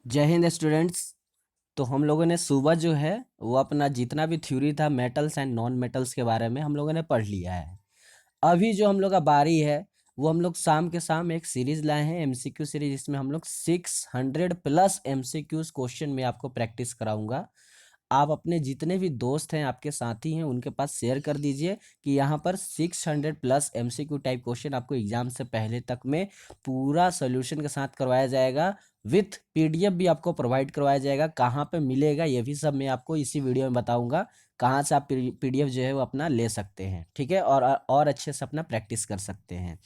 जय हिंद स्टूडेंट्स। तो हम लोगों ने सुबह जो है वो अपना जितना भी थ्योरी था मेटल्स एंड नॉन मेटल्स के बारे में हम लोगों ने पढ़ लिया है। अभी जो हम लोग का बारी है वो हम लोग शाम के शाम एक सीरीज लाए हैं, एमसीक्यू सीरीज, जिसमें हम लोग 600 प्लस एमसीक्यूज क्वेश्चन में आपको प्रैक्टिस कराऊंगा। आप अपने जितने भी दोस्त हैं, आपके साथी हैं, उनके पास शेयर कर दीजिए कि यहाँ पर 600 प्लस एमसीक्यू टाइप क्वेश्चन आपको एग्जाम से पहले तक में पूरा सोल्यूशन के साथ करवाया जाएगा। विथ पीडीएफ भी आपको प्रोवाइड करवाया जाएगा। कहाँ पे मिलेगा ये भी सब मैं आपको इसी वीडियो में बताऊंगा, कहाँ से आप पीडीएफ जो है वो अपना ले सकते हैं, ठीक है, और अच्छे से अपना प्रैक्टिस कर सकते हैं।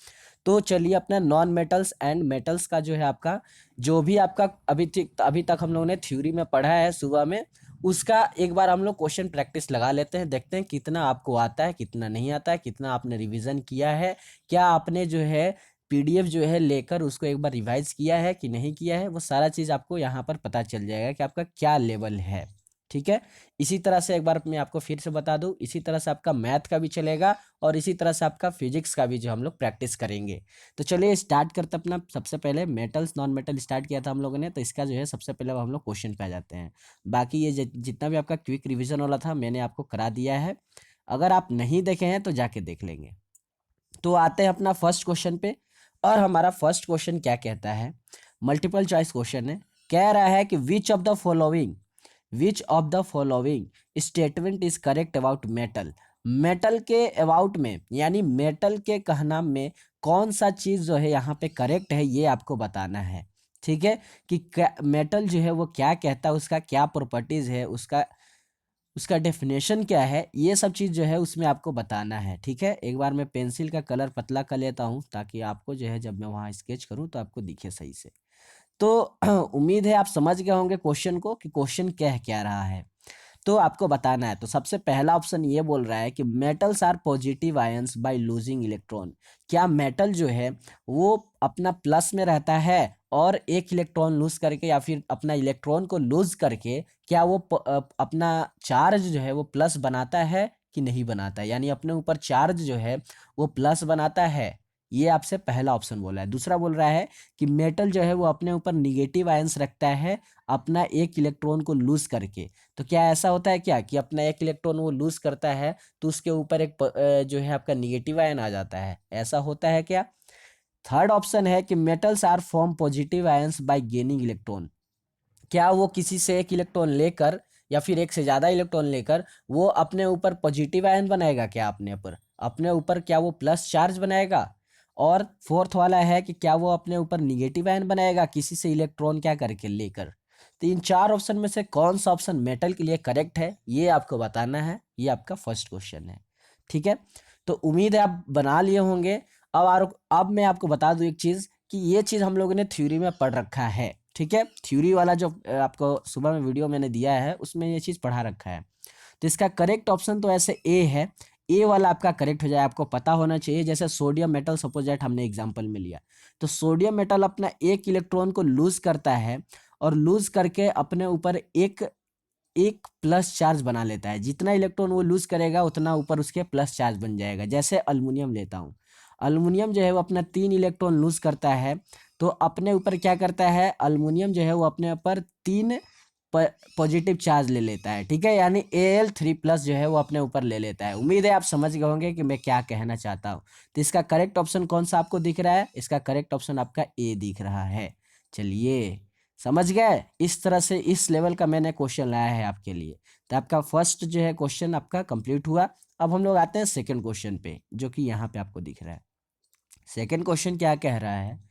तो चलिए, अपना नॉन मेटल्स एंड मेटल्स का जो है आपका, जो भी आपका अभी तक हम लोगों ने थ्योरी में पढ़ा है सुबह में, उसका एक बार हम लोग क्वेश्चन प्रैक्टिस लगा लेते हैं। देखते हैं कितना आपको आता है, कितना नहीं आता है, कितना आपने रिवीजन किया है, क्या आपने जो है पीडीएफ जो है लेकर उसको एक बार रिवाइज किया है कि नहीं किया है। वो सारा चीज़ आपको यहाँ पर पता चल जाएगा कि आपका क्या लेवल है, ठीक है। इसी तरह से एक बार मैं आपको फिर से बता दूं, इसी तरह से आपका मैथ का भी चलेगा और इसी तरह से आपका फिजिक्स का भी जो हम लोग प्रैक्टिस करेंगे। तो चलिए स्टार्ट करते हैं। अपना सबसे पहले मेटल्स नॉन मेटल स्टार्ट किया था हम लोगों ने, तो इसका जो है सबसे पहले हम लोग क्वेश्चन पे आ जाते हैं। बाकी ये जितना भी आपका क्विक रिवीजन वाला था मैंने आपको करा दिया है। अगर आप नहीं देखे हैं तो जाके देख लेंगे। तो आते हैं अपना फर्स्ट क्वेश्चन पे। और हमारा फर्स्ट क्वेश्चन क्या कहता है, मल्टीपल चॉइस क्वेश्चन है। कह रहा है कि विच of the following statement is correct about metal. Metal के अबाउट में, यानी मेटल के कहना में कौन सा चीज जो है यहाँ पे करेक्ट है, ये आपको बताना है, ठीक है। कि मेटल जो है वो क्या कहता है, उसका क्या प्रॉपर्टीज है, उसका उसका डेफिनेशन क्या है, ये सब चीज़ जो है उसमें आपको बताना है, ठीक है। एक बार मैं पेंसिल का कलर पतला कर लेता हूँ ताकि आपको जो है जब मैं वहाँ स्केच करूँ तो आपको दिखे सही से। तो उम्मीद है आप समझ गए होंगे क्वेश्चन को कि क्वेश्चन कह क्या रहा है। तो आपको बताना है। तो सबसे पहला ऑप्शन ये बोल रहा है कि metals are positive ions by losing electron. क्या मेटल जो है वो अपना प्लस में रहता है और एक इलेक्ट्रॉन लूज करके, या फिर अपना इलेक्ट्रॉन को लूज करके, क्या वो अपना चार्ज जो है वो प्लस बनाता है कि नहीं बनाता है, यानी अपने ऊपर चार्ज जो है वो प्लस बनाता है। ये आपसे पहला ऑप्शन बोला है। दूसरा बोल रहा है कि मेटल जो है वो अपने ऊपर निगेटिव आयंस रखता है अपना एक इलेक्ट्रॉन को लूज करके। तो क्या ऐसा होता है क्या कि अपना एक इलेक्ट्रॉन वो लूज करता है तो उसके ऊपर एक जो है आपका निगेटिव आयन आ जाता है, ऐसा होता है क्या। थर्ड ऑप्शन है कि metals are form positive ions by gaining electron. क्या वो किसी से एक इलेक्ट्रॉन लेकर या फिर एक से ज्यादा इलेक्ट्रॉन लेकर वो अपने ऊपर पॉजिटिव आयन बनाएगा, क्या अपने ऊपर क्या वो प्लस चार्ज बनाएगा। और फोर्थ वाला है कि क्या वो अपने ऊपर निगेटिव आयन बनाएगा किसी से इलेक्ट्रॉन क्या करके लेकर। तो इन चार ऑप्शन में से कौन सा ऑप्शन मेटल के लिए करेक्ट है, ये आपको बताना है। ये आपका फर्स्ट क्वेश्चन है, ठीक है। तो उम्मीद है आप बना लिए होंगे। अब मैं आपको बता दूं एक चीज, कि ये चीज हम लोगों ने थ्योरी में पढ़ रखा है, ठीक है। थ्योरी वाला जो आपको सुबह में वीडियो मैंने दिया है उसमें ये चीज पढ़ा रखा है। तो इसका करेक्ट ऑप्शन तो ऐसे ए है। ए वाला आपका करेक्ट हो जाए, आपको पता होना चाहिए। जैसे सोडियम मेटल सपोजेट हमने एग्जांपल में लिया, तो सोडियम मेटल अपना एक इलेक्ट्रॉन को लूज करता है और लूज करके अपने ऊपर एक एक प्लस चार्ज बना लेता है। जितना इलेक्ट्रॉन वो लूज करेगा उतना ऊपर उसके प्लस चार्ज बन जाएगा। जैसे अल्युमिनियम लेता हूँ, अल्युमिनियम जो है वो अपना 3 इलेक्ट्रॉन लूज करता है, तो अपने ऊपर क्या करता है, अल्युमिनियम जो है वो अपने ऊपर 3 पॉजिटिव चार्ज ले लेता है, ठीक है। यानी Al3+ जो है वो अपने ऊपर ले लेता है। उम्मीद है आप समझ गए होंगे कि मैं क्या कहना चाहता हूँ। तो इसका करेक्ट ऑप्शन कौन सा आपको दिख रहा है, इसका करेक्ट ऑप्शन आपका ए दिख रहा है। चलिए, समझ गए। इस तरह से इस लेवल का मैंने क्वेश्चन लाया है आपके लिए। तो आपका फर्स्ट जो है क्वेश्चन आपका कंप्लीट हुआ। अब हम लोग आते हैं सेकंड क्वेश्चन पे, जो कि यहाँ पे आपको दिख रहा है। सेकंड क्वेश्चन क्या कह रहा है,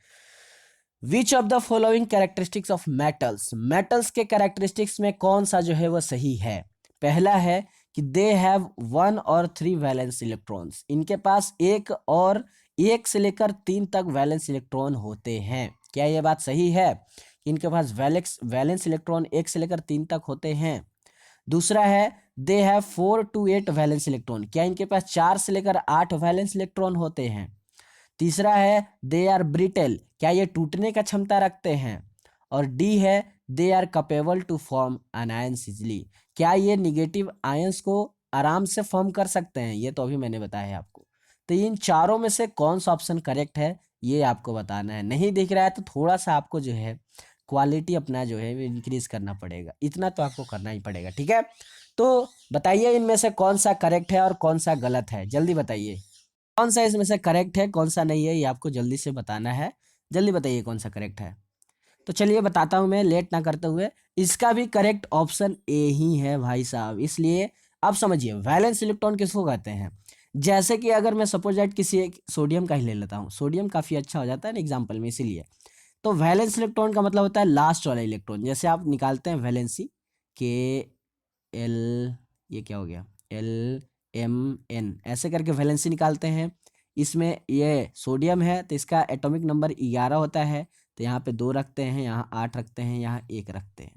which of the following characteristics of metals. Metals के कैरेक्टरिस्टिक्स में कौन सा जो है वो सही है। पहला है कि दे हैव 1 और 3 वैलेंस इलेक्ट्रॉन्स। इनके पास एक से लेकर 3 तक वैलेंस इलेक्ट्रॉन होते हैं। क्या ये बात सही है कि इनके पास वैलेंस इलेक्ट्रॉन 1 से लेकर 3 तक होते हैं। दूसरा है they have 4 to 8 valence electron. क्या इनके पास 4 से लेकर 8 वैलेंस इलेक्ट्रॉन होते हैं। तीसरा है दे आर ब्रिटेल। क्या ये टूटने का क्षमता रखते हैं। और डी है they are capable to form ions easily. क्या ये निगेटिव आयंस को आराम से फॉर्म कर सकते हैं। ये तो अभी मैंने बताया है आपको। तो इन चारों में से कौन सा ऑप्शन करेक्ट है, ये आपको बताना है। नहीं दिख रहा है तो थोड़ा सा आपको जो है क्वालिटी अपना जो है इंक्रीज करना पड़ेगा, इतना तो आपको करना ही पड़ेगा। ठीक है, तो बताइए इनमें से कौन सा करेक्ट है और कौन सा गलत है, जल्दी बताइए कौन सा इसमें से करेक्ट है कौन सा नहीं है, ये आपको जल्दी से बताना है। जल्दी बताइए कौन सा करेक्ट है। तो चलिए बताता हूं मैं लेट ना करते हुए। इसका भी करेक्ट ऑप्शन ए ही है भाई साहब। इसलिए अब समझिए वैलेंस इलेक्ट्रॉन किसको कहते हैं। जैसे कि अगर मैं सपोज दैट किसी एक सोडियम का ही ले लेता हूँ, सोडियम काफी अच्छा हो जाता है ना एग्जाम्पल में, इसीलिए। तो वैलेंस इलेक्ट्रॉन का मतलब होता है लास्ट वाला इलेक्ट्रॉन। जैसे आप निकालते हैं वैलेंसी के एल, ये क्या हो गया, एल एम एन, ऐसे करके वैलेंसी निकालते हैं। इसमें ये सोडियम है तो इसका एटॉमिक नंबर 11 होता है, तो यहाँ पे 2 रखते हैं, यहाँ 8 रखते हैं, यहाँ 1 रखते हैं।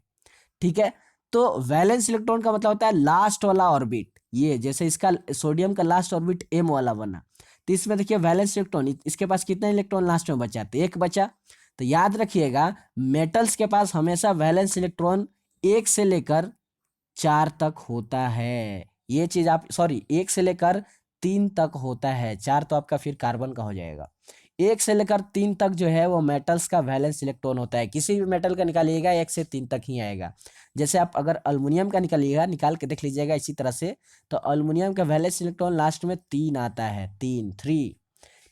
ठीक है, तो वैलेंस इलेक्ट्रॉन का मतलब होता है लास्ट वाला ऑर्बिट। ये जैसे इसका सोडियम का लास्ट ऑर्बिट एम वाला बना, तो इसमें देखिए वैलेंस इलेक्ट्रॉन, इसके पास कितना इलेक्ट्रॉन लास्ट में बचा, तो 1 बचा। तो याद रखिएगा मेटल्स के पास हमेशा वैलेंस इलेक्ट्रॉन 1 से लेकर 4 तक होता है। ये चीज आप, सॉरी, 1 से लेकर 3 तक होता है, 4 तो आपका फिर कार्बन का हो जाएगा। 1 से लेकर 3 तक जो है वो मेटल्स का वैलेंस इलेक्ट्रॉन होता है। किसी भी मेटल का निकालिएगा 1 से 3 तक ही आएगा। जैसे आप अगर अल्युमिनियम का निकालिएगा, निकाल के देख लीजिएगा इसी तरह से, तो अल्युमिनियम का वैलेंस इलेक्ट्रॉन लास्ट में 3 आता है, 3 3।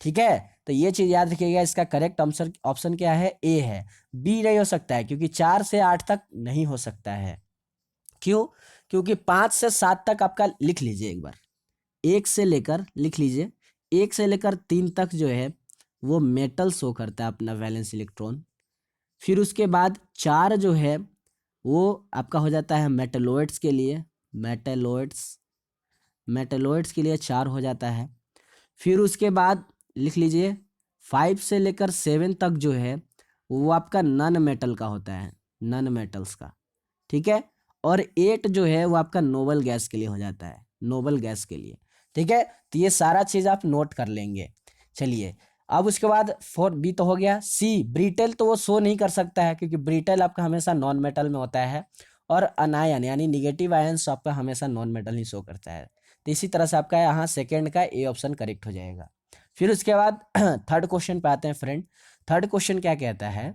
ठीक है, तो ये चीज याद रखिएगा। इसका करेक्ट आंसर ऑप्शन क्या है, ए है। बी नहीं हो सकता है क्योंकि 4 से 8 तक नहीं हो सकता है। क्यों, क्योंकि 5 से 7 तक आपका लिख लीजिए एक बार, 1 से लेकर लिख लीजिए 1 से लेकर 3 तक जो है वो मेटल शो करता है अपना वैलेंस इलेक्ट्रॉन। फिर उसके बाद 4 जो है वो आपका हो जाता है मेटलोइड्स के लिए, मेटलोइड्स, मेटलोइड्स के लिए 4 हो जाता है। फिर उसके बाद लिख लीजिए 5 से लेकर 7 तक जो है वो आपका नन मेटल का होता है, नन मेटल्स का। ठीक है, और 8 जो है वो आपका नोबल गैस के लिए हो जाता है, नोबल गैस के लिए। ठीक है, तो ये सारा चीज आप नोट कर लेंगे। चलिए, अब उसके बाद 4 बी तो हो गया। सी ब्रिटेल तो वो शो नहीं कर सकता है क्योंकि ब्रिटेल आपका हमेशा नॉन मेटल में होता है, और अनायन यानी निगेटिव आयंस आपका हमेशा नॉन मेटल ही शो करता है। तो इसी तरह से आपका यहाँ सेकेंड का ए ऑप्शन करेक्ट हो जाएगा। फिर उसके बाद थर्ड क्वेश्चन पे आते हैं फ्रेंड। थर्ड क्वेश्चन क्या कहता है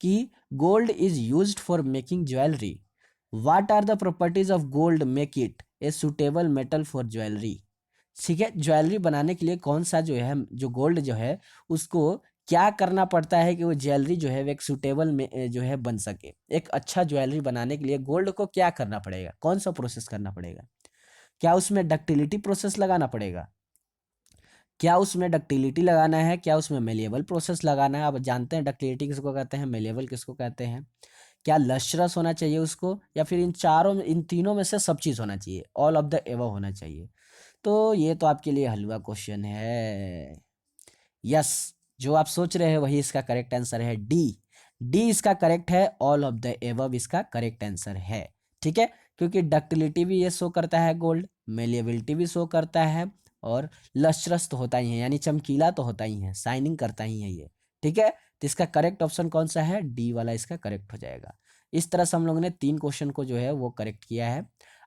कि gold is used for making jewellery, what are the properties of gold make it a suitable metal for jewellery. ठीक है, ज्वेलरी बनाने के लिए कौन सा जो है, जो गोल्ड जो है उसको क्या करना पड़ता है कि वो ज्वेलरी जो है वो एक सुटेबल में जो है बन सके। एक अच्छा ज्वेलरी बनाने के लिए गोल्ड को क्या करना पड़ेगा, कौन सा प्रोसेस करना पड़ेगा। क्या उसमें डक्टिलिटी प्रोसेस लगाना पड़ेगा, क्या उसमें डक्टिलिटी लगाना है, क्या उसमें मेलेबल प्रोसेस लगाना है। आप जानते हैं डक्टिलिटी किसको कहते हैं, मेलेबल किसको कहते हैं। क्या लश्रस होना चाहिए उसको, या फिर इन चारों में, इन तीनों में से सब चीज़ होना चाहिए, ऑल ऑफ द एबव होना चाहिए। तो ये तो आपके लिए हलवा क्वेश्चन है। यस, जो आप सोच रहे हैं वही इसका करेक्ट आंसर है, डी। डी इसका करेक्ट है, ऑल ऑफ द एबव इसका करेक्ट आंसर है। ठीक है, क्योंकि डक्टिलिटी भी ये शो करता है गोल्ड, मेलिएबिलिटी भी शो करता है, और लस्ट्रस तो होता ही है, यानी चमकीला तो होता ही है, शाइनिंग करता ही है ये। ठीक है, तो इसका करेक्ट ऑप्शन कौन सा है, डी वाला इसका करेक्ट हो जाएगा। इस तरह से हम लोगों ने 3 क्वेश्चन को जो है वो करेक्ट किया है।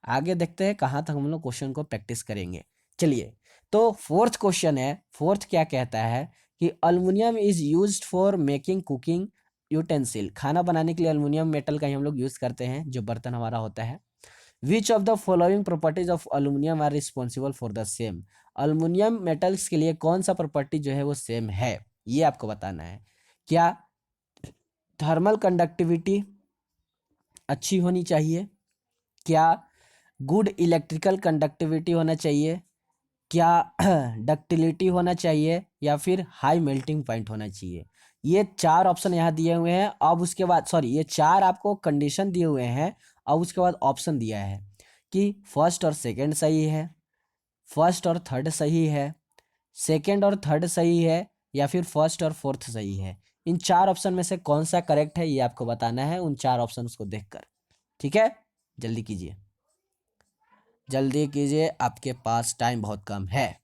आगे देखते हैं कहाँ तक हम लोग क्वेश्चन को प्रैक्टिस करेंगे। चलिए, तो फोर्थ क्वेश्चन है। फोर्थ क्या कहता है कि aluminium is used for making cooking utensil, खाना बनाने के लिए अल्युमिनियम मेटल का ही हम लोग यूज करते हैं, जो बर्तन हमारा होता है। Which of the following properties of aluminium are responsible for the same, aluminium metals के लिए कौन सा प्रॉपर्टी जो है वो सेम है, ये आपको बताना है। क्या थर्मल कंडक्टिविटी अच्छी होनी चाहिए, क्या गुड इलेक्ट्रिकल कंडक्टिविटी होना चाहिए, क्या डक्टिलिटी होना चाहिए, या फिर हाई मेल्टिंग पॉइंट होना चाहिए। ये 4 ऑप्शन यहाँ दिए हुए हैं। अब उसके बाद, सॉरी, ये 4 आपको कंडीशन दिए हुए हैं। अब उसके बाद ऑप्शन दिया है कि फर्स्ट और सेकंड सही है, फर्स्ट और थर्ड सही है, सेकंड और थर्ड सही है, या फिर फर्स्ट और फोर्थ सही है। इन 4 ऑप्शन में से कौन सा करेक्ट है ये आपको बताना है उन 4 ऑप्शन को देखकर। ठीक है, जल्दी कीजिए, जल्दी कीजिए, आपके पास टाइम बहुत कम है।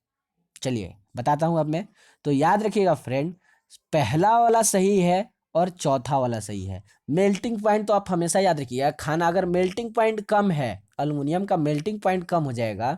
चलिए बताता हूं अब मैं। तो याद रखिएगा फ्रेंड, पहला वाला सही है और चौथा वाला सही है। मेल्टिंग पॉइंट तो आप हमेशा याद रखिएगा, खाना अगर मेल्टिंग पॉइंट कम है, अल्युमिनियम का मेल्टिंग पॉइंट कम हो जाएगा,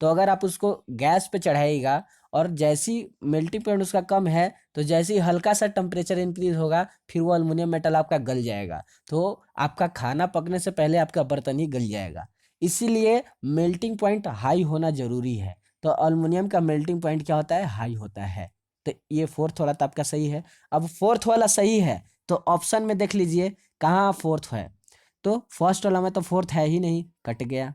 तो अगर आप उसको गैस पे चढ़ाइएगा और जैसी मेल्टिंग पॉइंट उसका कम है तो जैसे ही हल्का सा टेम्परेचर इंक्रीज होगा फिर वो अल्मीनियम मेटल आपका गल जाएगा, तो आपका खाना पकने से पहले आपका बर्तन ही गल जाएगा। इसीलिए मेल्टिंग पॉइंट हाई होना जरूरी है। तो अल्मीनियम का मेल्टिंग पॉइंट क्या होता है, हाई होता है। तो ये फोर्थ वाला तो आपका सही है। अब फोर्थ वाला सही है तो ऑप्शन में देख लीजिए कहाँ फोर्थ है, तो फर्स्ट वाला में तो फोर्थ है ही नहीं, कट गया।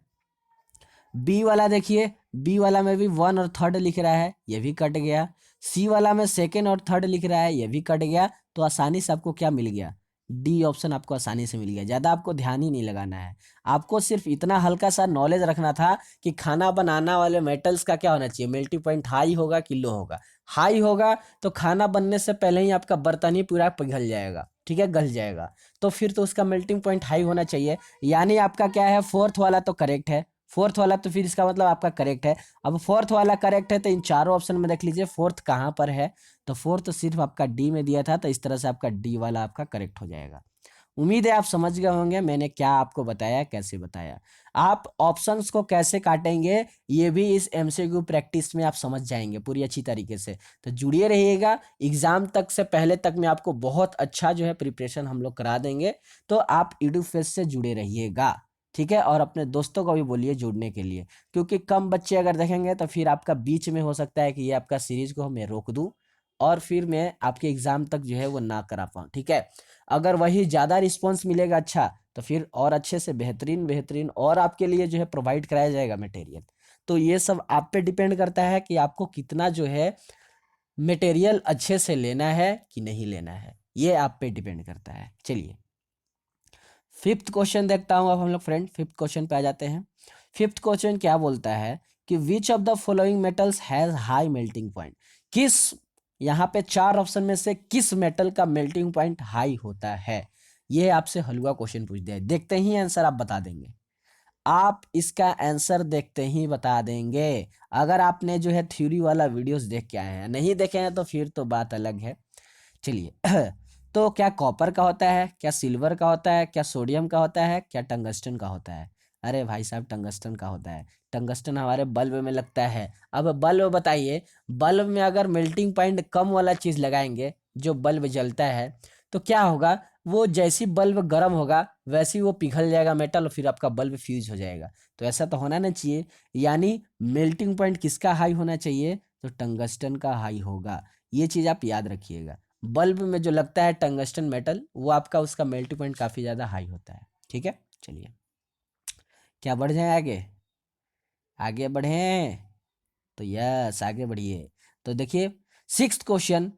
बी वाला देखिए, बी वाला में भी वन और थर्ड लिख रहा है, ये भी कट गया। सी वाला में सेकेंड और थर्ड लिख रहा है, ये भी कट गया। तो आसानी से आपको क्या मिल गया, डी ऑप्शन आपको आसानी से मिल गया। ज़्यादा आपको ध्यान ही नहीं लगाना है, आपको सिर्फ इतना हल्का सा नॉलेज रखना था कि खाना बनाना वाले मेटल्स का क्या होना चाहिए, मेल्टिंग पॉइंट हाई होगा कि लो होगा। हाई होगा तो खाना बनने से पहले ही आपका बर्तन ही पूरा पिघल जाएगा, ठीक है, गल जाएगा। तो फिर तो उसका मेल्टिंग पॉइंट हाई होना चाहिए, यानी आपका क्या है, फोर्थ वाला तो करेक्ट है। फोर्थ वाला तो फिर इसका मतलब आपका करेक्ट है। अब फोर्थ वाला करेक्ट है तो इन चारों ऑप्शन में देख लीजिए फोर्थ कहाँ पर है, तो फोर्थ सिर्फ आपका डी में दिया था, तो इस तरह से आपका डी वाला आपका करेक्ट हो जाएगा। उम्मीद है आप समझ गए होंगे मैंने क्या आपको बताया, कैसे बताया। आप ऑप्शंस को कैसे काटेंगे ये भी इस एमसीक्यू प्रैक्टिस में आप समझ जाएंगे पूरी अच्छी तरीके से। तो जुड़िए रहिएगा, एग्जाम तक से पहले तक में आपको बहुत अच्छा जो है प्रिपरेशन हम लोग करा देंगे। तो आप एडुफेस से जुड़े रहिएगा, ठीक है, और अपने दोस्तों को भी बोलिए जुड़ने के लिए, क्योंकि कम बच्चे अगर देखेंगे तो फिर आपका बीच में हो सकता है कि ये आपका सीरीज को मैं रोक दूं और फिर मैं आपके एग्जाम तक जो है वो ना करा पाऊँ, ठीक है। अगर वही ज़्यादा रिस्पॉन्स मिलेगा अच्छा, तो फिर और अच्छे से बेहतरीन बेहतरीन और आपके लिए जो है प्रोवाइड कराया जाएगा मटेरियल। तो ये सब आप पे डिपेंड करता है कि आपको कितना जो है मटेरियल अच्छे से लेना है कि नहीं लेना है, ये आप पे डिपेंड करता है। चलिए फिफ्थ क्वेश्चन देखता हूँ अब हम लोग फ्रेंड, फिफ्थ क्वेश्चन पे आ जाते हैं। फिफ्थ क्वेश्चन क्या बोलता है कि विच of the following metals has high melting point, किस, यहाँ पे चार ऑप्शन में से किस मेटल का मेल्टिंग पॉइंट हाई होता है। ये आपसे हलवा क्वेश्चन पूछ दिया है, देखते ही आंसर आप बता देंगे, आप इसका आंसर देखते ही बता देंगे। अगर आपने जो है थ्योरी वाला वीडियोस देख के आए हैं, नहीं देखे हैं तो फिर तो बात अलग है। चलिए तो क्या कॉपर का होता है, क्या सिल्वर का होता है, क्या सोडियम का होता है, क्या टंगस्टन का होता है। अरे भाई साहब टंगस्टन का होता है, टंगस्टन हमारे बल्ब में लगता है। अब बल्ब बताइए, बल्ब में अगर मेल्टिंग पॉइंट कम वाला चीज़ लगाएंगे जो बल्ब जलता है, तो क्या होगा, वो जैसी बल्ब गर्म होगा वैसे ही वो पिघल जाएगा मेटल और फिर आपका बल्ब फ्यूज हो जाएगा। तो ऐसा तो होना नहीं चाहिए, यानी मेल्टिंग पॉइंट किसका हाई होना चाहिए, तो टंगस्टन का हाई होगा। ये चीज़ आप याद रखिएगा, बल्ब में जो लगता है टंगस्टन मेटल वो आपका उसका मेल्टिंग पॉइंट काफ़ी ज़्यादा हाई होता है, ठीक है। चलिए क्या बढ़ जाए आगे, आगे बढ़ें, तो यस आगे बढ़िए। तो देखिए sixth question,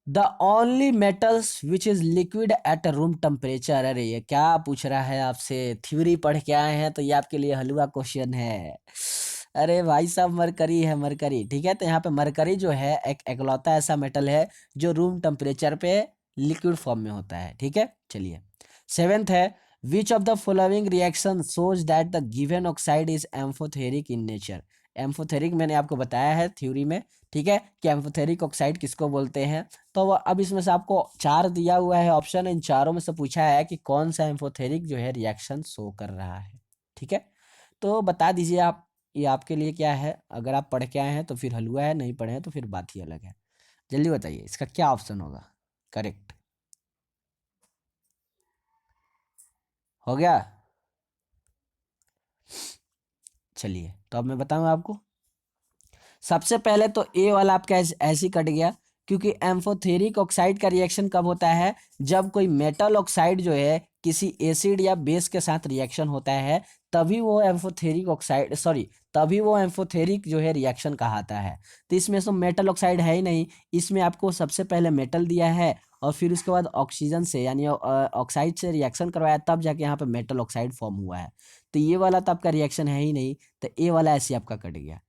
the only metals which is liquid at room temperature. अरे ये क्या पूछ रहा है आपसे, थ्योरी पढ़ के आए हैं तो ये आपके लिए हलवा क्वेश्चन है। अरे भाई साहब मरकरी है, मरकरी, ठीक है। तो यहाँ पे मरकरी जो है एक एकलौता ऐसा मेटल है जो रूम टेम्परेचर पे लिक्विड फॉर्म में होता है, ठीक है। चलिए सेवेंथ है, which of the following reaction shows that the given oxide is amphoteric in nature. Amphoteric मैंने आपको बताया है थ्योरी में, ठीक है, कि एम्फोथेरिक ऑक्साइड किसको बोलते हैं। तो अब इसमें से आपको चार दिया हुआ है ऑप्शन, इन चारों में से पूछा है कि कौन सा एम्फोथेरिक जो है रिएक्शन शो कर रहा है, ठीक है। तो बता दीजिए आप, ये आपके लिए क्या है, अगर आप पढ़ के आए हैं तो फिर हलवा है, नहीं पढ़े हैं तो फिर बात ही अलग है। जल्दी बताइए इसका क्या ऑप्शन होगा करेक्ट, हो गया। चलिए तो अब मैं बताऊं आपको, सबसे पहले तो ए वाला आपका ऐसे ही कट गया, क्योंकि एम्फोथेरिक ऑक्साइड का रिएक्शन कब होता है, जब कोई मेटल ऑक्साइड जो है किसी एसिड या बेस के साथ रिएक्शन होता है, तभी वो एम्फोथेरिक ऑक्साइड सॉरी तभी वो एम्फोथेरिक जो है रिएक्शन कहलाता है। तो इसमें तो मेटल ऑक्साइड है ही नहीं, इसमें आपको सबसे पहले मेटल दिया है और फिर उसके बाद ऑक्सीजन से यानी ऑक्साइड से रिएक्शन करवाया, तब जाके यहाँ पे मेटल ऑक्साइड फॉर्म हुआ है। तो ये वाला तो आपका रिएक्शन है ही नहीं, तो ए वाला ऐसे ही आपका कट गया।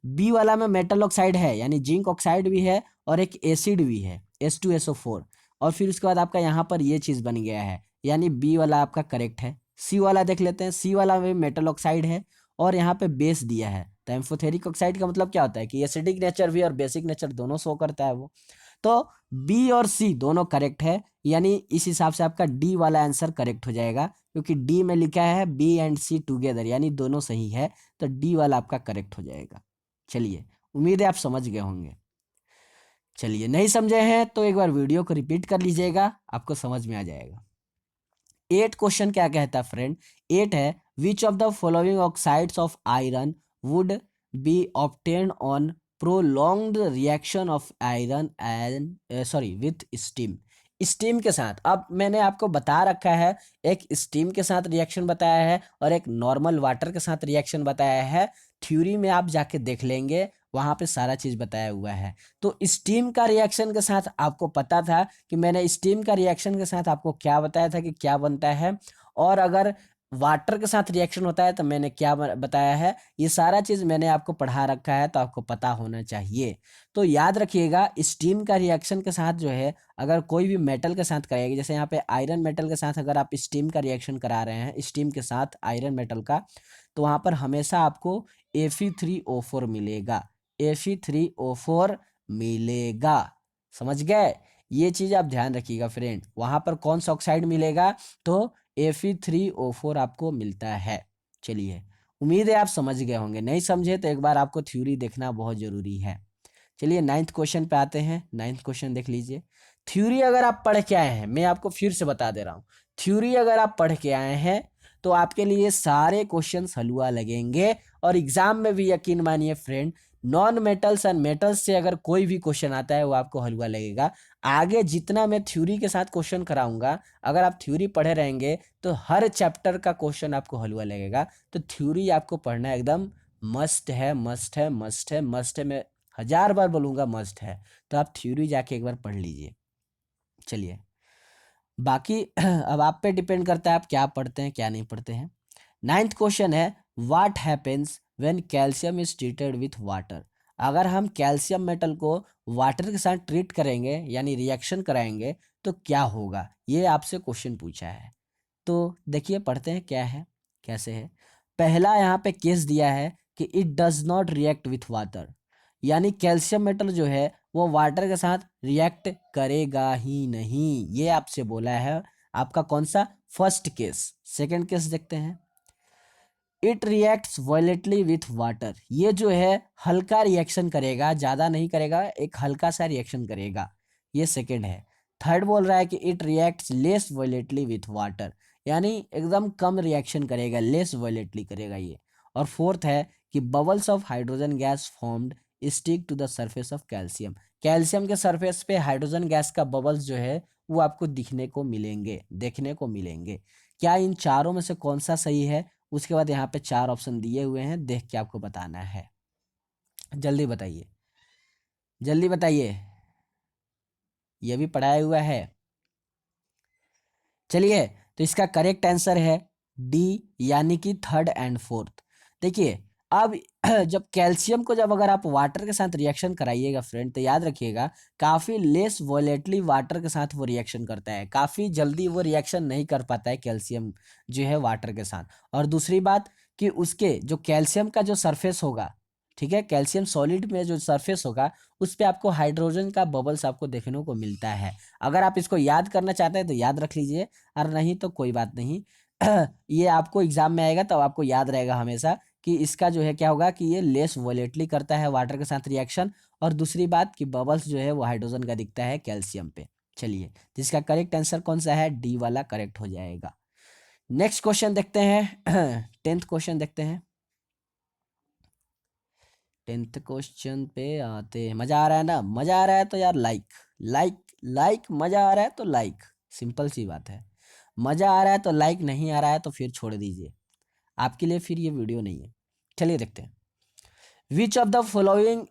बी वाला में मेटल ऑक्साइड है, यानी जिंक ऑक्साइड भी है और एक एसिड भी है H2SO4, और फिर उसके बाद आपका यहाँ पर ये चीज़ बन गया है, यानी बी वाला आपका करेक्ट है। सी वाला देख लेते हैं, सी वाला में मेटल ऑक्साइड है और यहाँ पे बेस दिया है। तो एम्फोथेरिक ऑक्साइड का मतलब क्या होता है कि एसिडिक नेचर भी और बेसिक नेचर दोनों शो करता है वो। तो बी और सी दोनों करेक्ट है, यानी इस हिसाब से आपका डी वाला आंसर करेक्ट हो जाएगा, क्योंकि डी में लिखा है बी एंड सी टुगेदर, यानी दोनों सही है। तो डी वाला आपका करेक्ट हो जाएगा। चलिए उम्मीद है आप समझ गए होंगे। चलिए, नहीं समझे हैं तो एक बार वीडियो को रिपीट कर लीजिएगा, आपको समझ में आ जाएगा। 8 क्वेश्चन क्या कहता है फ्रेंड, 8 है, which of the following oxides of iron would be obtained on prolonged reaction of iron and sorry with steam. Steam के साथ, अब मैंने आपको बता रखा है, एक स्टीम के साथ रिएक्शन बताया है और एक नॉर्मल वाटर के साथ रिएक्शन बताया है। थ्योरी में आप जाके देख लेंगे, वहां पे सारा चीज बताया हुआ है। तो स्टीम का रिएक्शन के साथ आपको पता था कि मैंने स्टीम का रिएक्शन के साथ आपको क्या बताया था कि क्या बनता है, और अगर वाटर के साथ रिएक्शन होता है तो मैंने क्या बताया है, ये सारा चीज मैंने आपको पढ़ा रखा है, तो आपको पता होना चाहिए। तो याद रखिएगा, स्टीम का रिएक्शन के साथ जो है, अगर कोई भी मेटल के साथ करेगी, जैसे यहाँ पे आयरन मेटल के साथ अगर आप स्टीम का रिएक्शन करा रहे हैं, स्टीम के साथ आयरन मेटल का, तो वहां पर हमेशा आपको Fe3O4 मिलेगा, Fe3O4 मिलेगा। समझ गए, ये चीज आप ध्यान रखिएगा फ्रेंड। वहां पर कौन सा ऑक्साइड मिलेगा, तो Fe3O4 आपको मिलता है। चलिए, उम्मीद है आप समझ गए होंगे, नहीं समझे तो एक बार आपको थ्योरी देखना बहुत जरूरी है। चलिए 9th क्वेश्चन पे आते हैं। 9th क्वेश्चन देख लीजिए। थ्योरी अगर आप पढ़ के आए हैं, मैं आपको फिर से बता दे रहा हूँ, थ्योरी अगर आप पढ़ के आए हैं तो आपके लिए सारे क्वेश्चंस हलवा लगेंगे, और एग्जाम में भी यकीन मानिए friend, non metals and metals से अगर कोई भी क्वेश्चन आता है वो आपको हलवा लगेगा। आगे जितना मैं थ्योरी के साथ क्वेश्चन कराऊंगा, अगर आप थ्योरी पढ़े रहेंगे तो हर चैप्टर का क्वेश्चन आपको हलवा लगेगा। तो थ्योरी आपको पढ़ना एकदम मस्ट है, मस्ट है, मस्ट है, मस्ट है, मैं 1000 बार बोलूंगा मस्ट है। तो आप थ्योरी जाके एक बार पढ़ लीजिए। चलिए, बाकी अब आप पे डिपेंड करता है आप क्या पढ़ते हैं क्या नहीं पढ़ते हैं। 9th क्वेश्चन है, what happens when calcium is treated with water. अगर हम कैल्शियम मेटल को वाटर के साथ ट्रीट करेंगे यानी रिएक्शन कराएंगे तो क्या होगा, ये आपसे क्वेश्चन पूछा है। तो देखिए, पढ़ते हैं क्या है कैसे है। पहला यहाँ पे केस दिया है कि it does not react with water, यानी कैल्शियम मेटल जो है वो वाटर के साथ रिएक्ट करेगा ही नहीं, ये आपसे बोला है। आपका कौन सा फर्स्ट केस। सेकंड केस देखते हैं, इट रिएक्ट्स वायलेटली विथ वाटर, ये जो है हल्का रिएक्शन करेगा, ज्यादा नहीं करेगा, एक हल्का सा रिएक्शन करेगा, ये सेकंड है। थर्ड बोल रहा है कि it reacts less violently with water, यानी एकदम कम रिएक्शन करेगा, लेस वायलेटली करेगा ये। और फोर्थ है कि bubbles of hydrogen gas formed stick to the surface of calcium, calcium के सरफेस पे हाइड्रोजन गैस का बबल्स जो है वो आपको दिखने को मिलेंगे, देखने को मिलेंगे। क्या इन चारों में से कौन सा सही है, उसके बाद यहाँ पे 4 ऑप्शन दिए हुए हैं, देख के आपको बताना है। जल्दी बताइए, जल्दी बताइए, ये भी पढ़ाया हुआ है। चलिए, तो इसका करेक्ट आंसर है डी, यानी कि थर्ड एंड फोर्थ। देखिए, अब जब कैल्शियम को जब अगर आप वाटर के साथ रिएक्शन कराइएगा फ्रेंड, तो याद रखिएगा काफी लेस वॉलेटली वाटर के साथ वो रिएक्शन करता है, काफी जल्दी वो रिएक्शन नहीं कर पाता है कैल्शियम जो है वाटर के साथ। और दूसरी बात कि उसके जो कैल्शियम का जो सरफेस होगा, ठीक है, कैल्शियम सॉलिड में जो सरफेस होगा उस पे आपको हाइड्रोजन का बबल्स आपको देखने को मिलता है। अगर आप इसको याद करना चाहते हैं तो याद रख लीजिए, और नहीं तो कोई बात नहीं। ये आपको एग्जाम में आएगा तब आपको याद रहेगा हमेशा कि इसका जो है क्या होगा कि ये लेस वॉलेटली करता है वाटर के साथ रिएक्शन, और दूसरी बात कि बबल्स जो है वो हाइड्रोजन का दिखता है कैल्शियम पे। चलिए, जिसका करेक्ट आंसर कौन सा है, डी वाला करेक्ट हो जाएगा। नेक्स्ट क्वेश्चन देखते हैं। 10th क्वेश्चन देखते हैं। 10th क्वेश्चन पे आते हैं। मजा आ रहा है ना, मजा आ रहा है तो यार लाइक, लाइक, लाइक, मजा आ रहा है तो लाइक, सिंपल सी बात है। मजा आ रहा है तो लाइक, नहीं आ रहा है तो फिर छोड़ दीजिए, आपके लिए फिर ये वीडियो नहीं है। चलिए देखते हैं, विच of the following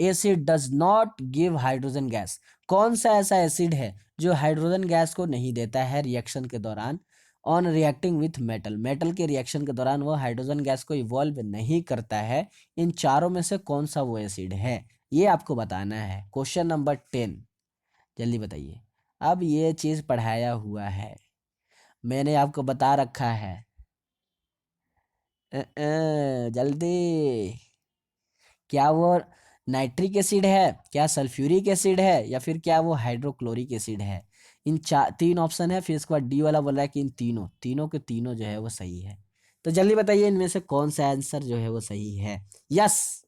acid does not give hydrogen gas, कौन सा ऐसा एसिड है जो हाइड्रोजन गैस को नहीं देता है रिएक्शन के दौरान, on reacting with metal, metal के रिएक्शन के दौरान वो हाइड्रोजन गैस को इवॉल्व नहीं करता है। इन चारों में से कौन सा वो एसिड है, ये आपको बताना है। क्वेश्चन नंबर 10, जल्दी बताइए। अब ये चीज पढ़ाया हुआ है, मैंने आपको बता रखा है। जल्दी, क्या वो नाइट्रिक एसिड है, क्या सल्फ्यूरिक एसिड है, या फिर क्या वो हाइड्रोक्लोरिक एसिड है। इन चार तीन ऑप्शन है, फिर इसके बाद डी वाला बोल रहा है कि इन तीनों तीनों के तीनों जो है वो सही है। तो जल्दी बताइए इनमें से कौन सा आंसर जो है वो सही है। यस,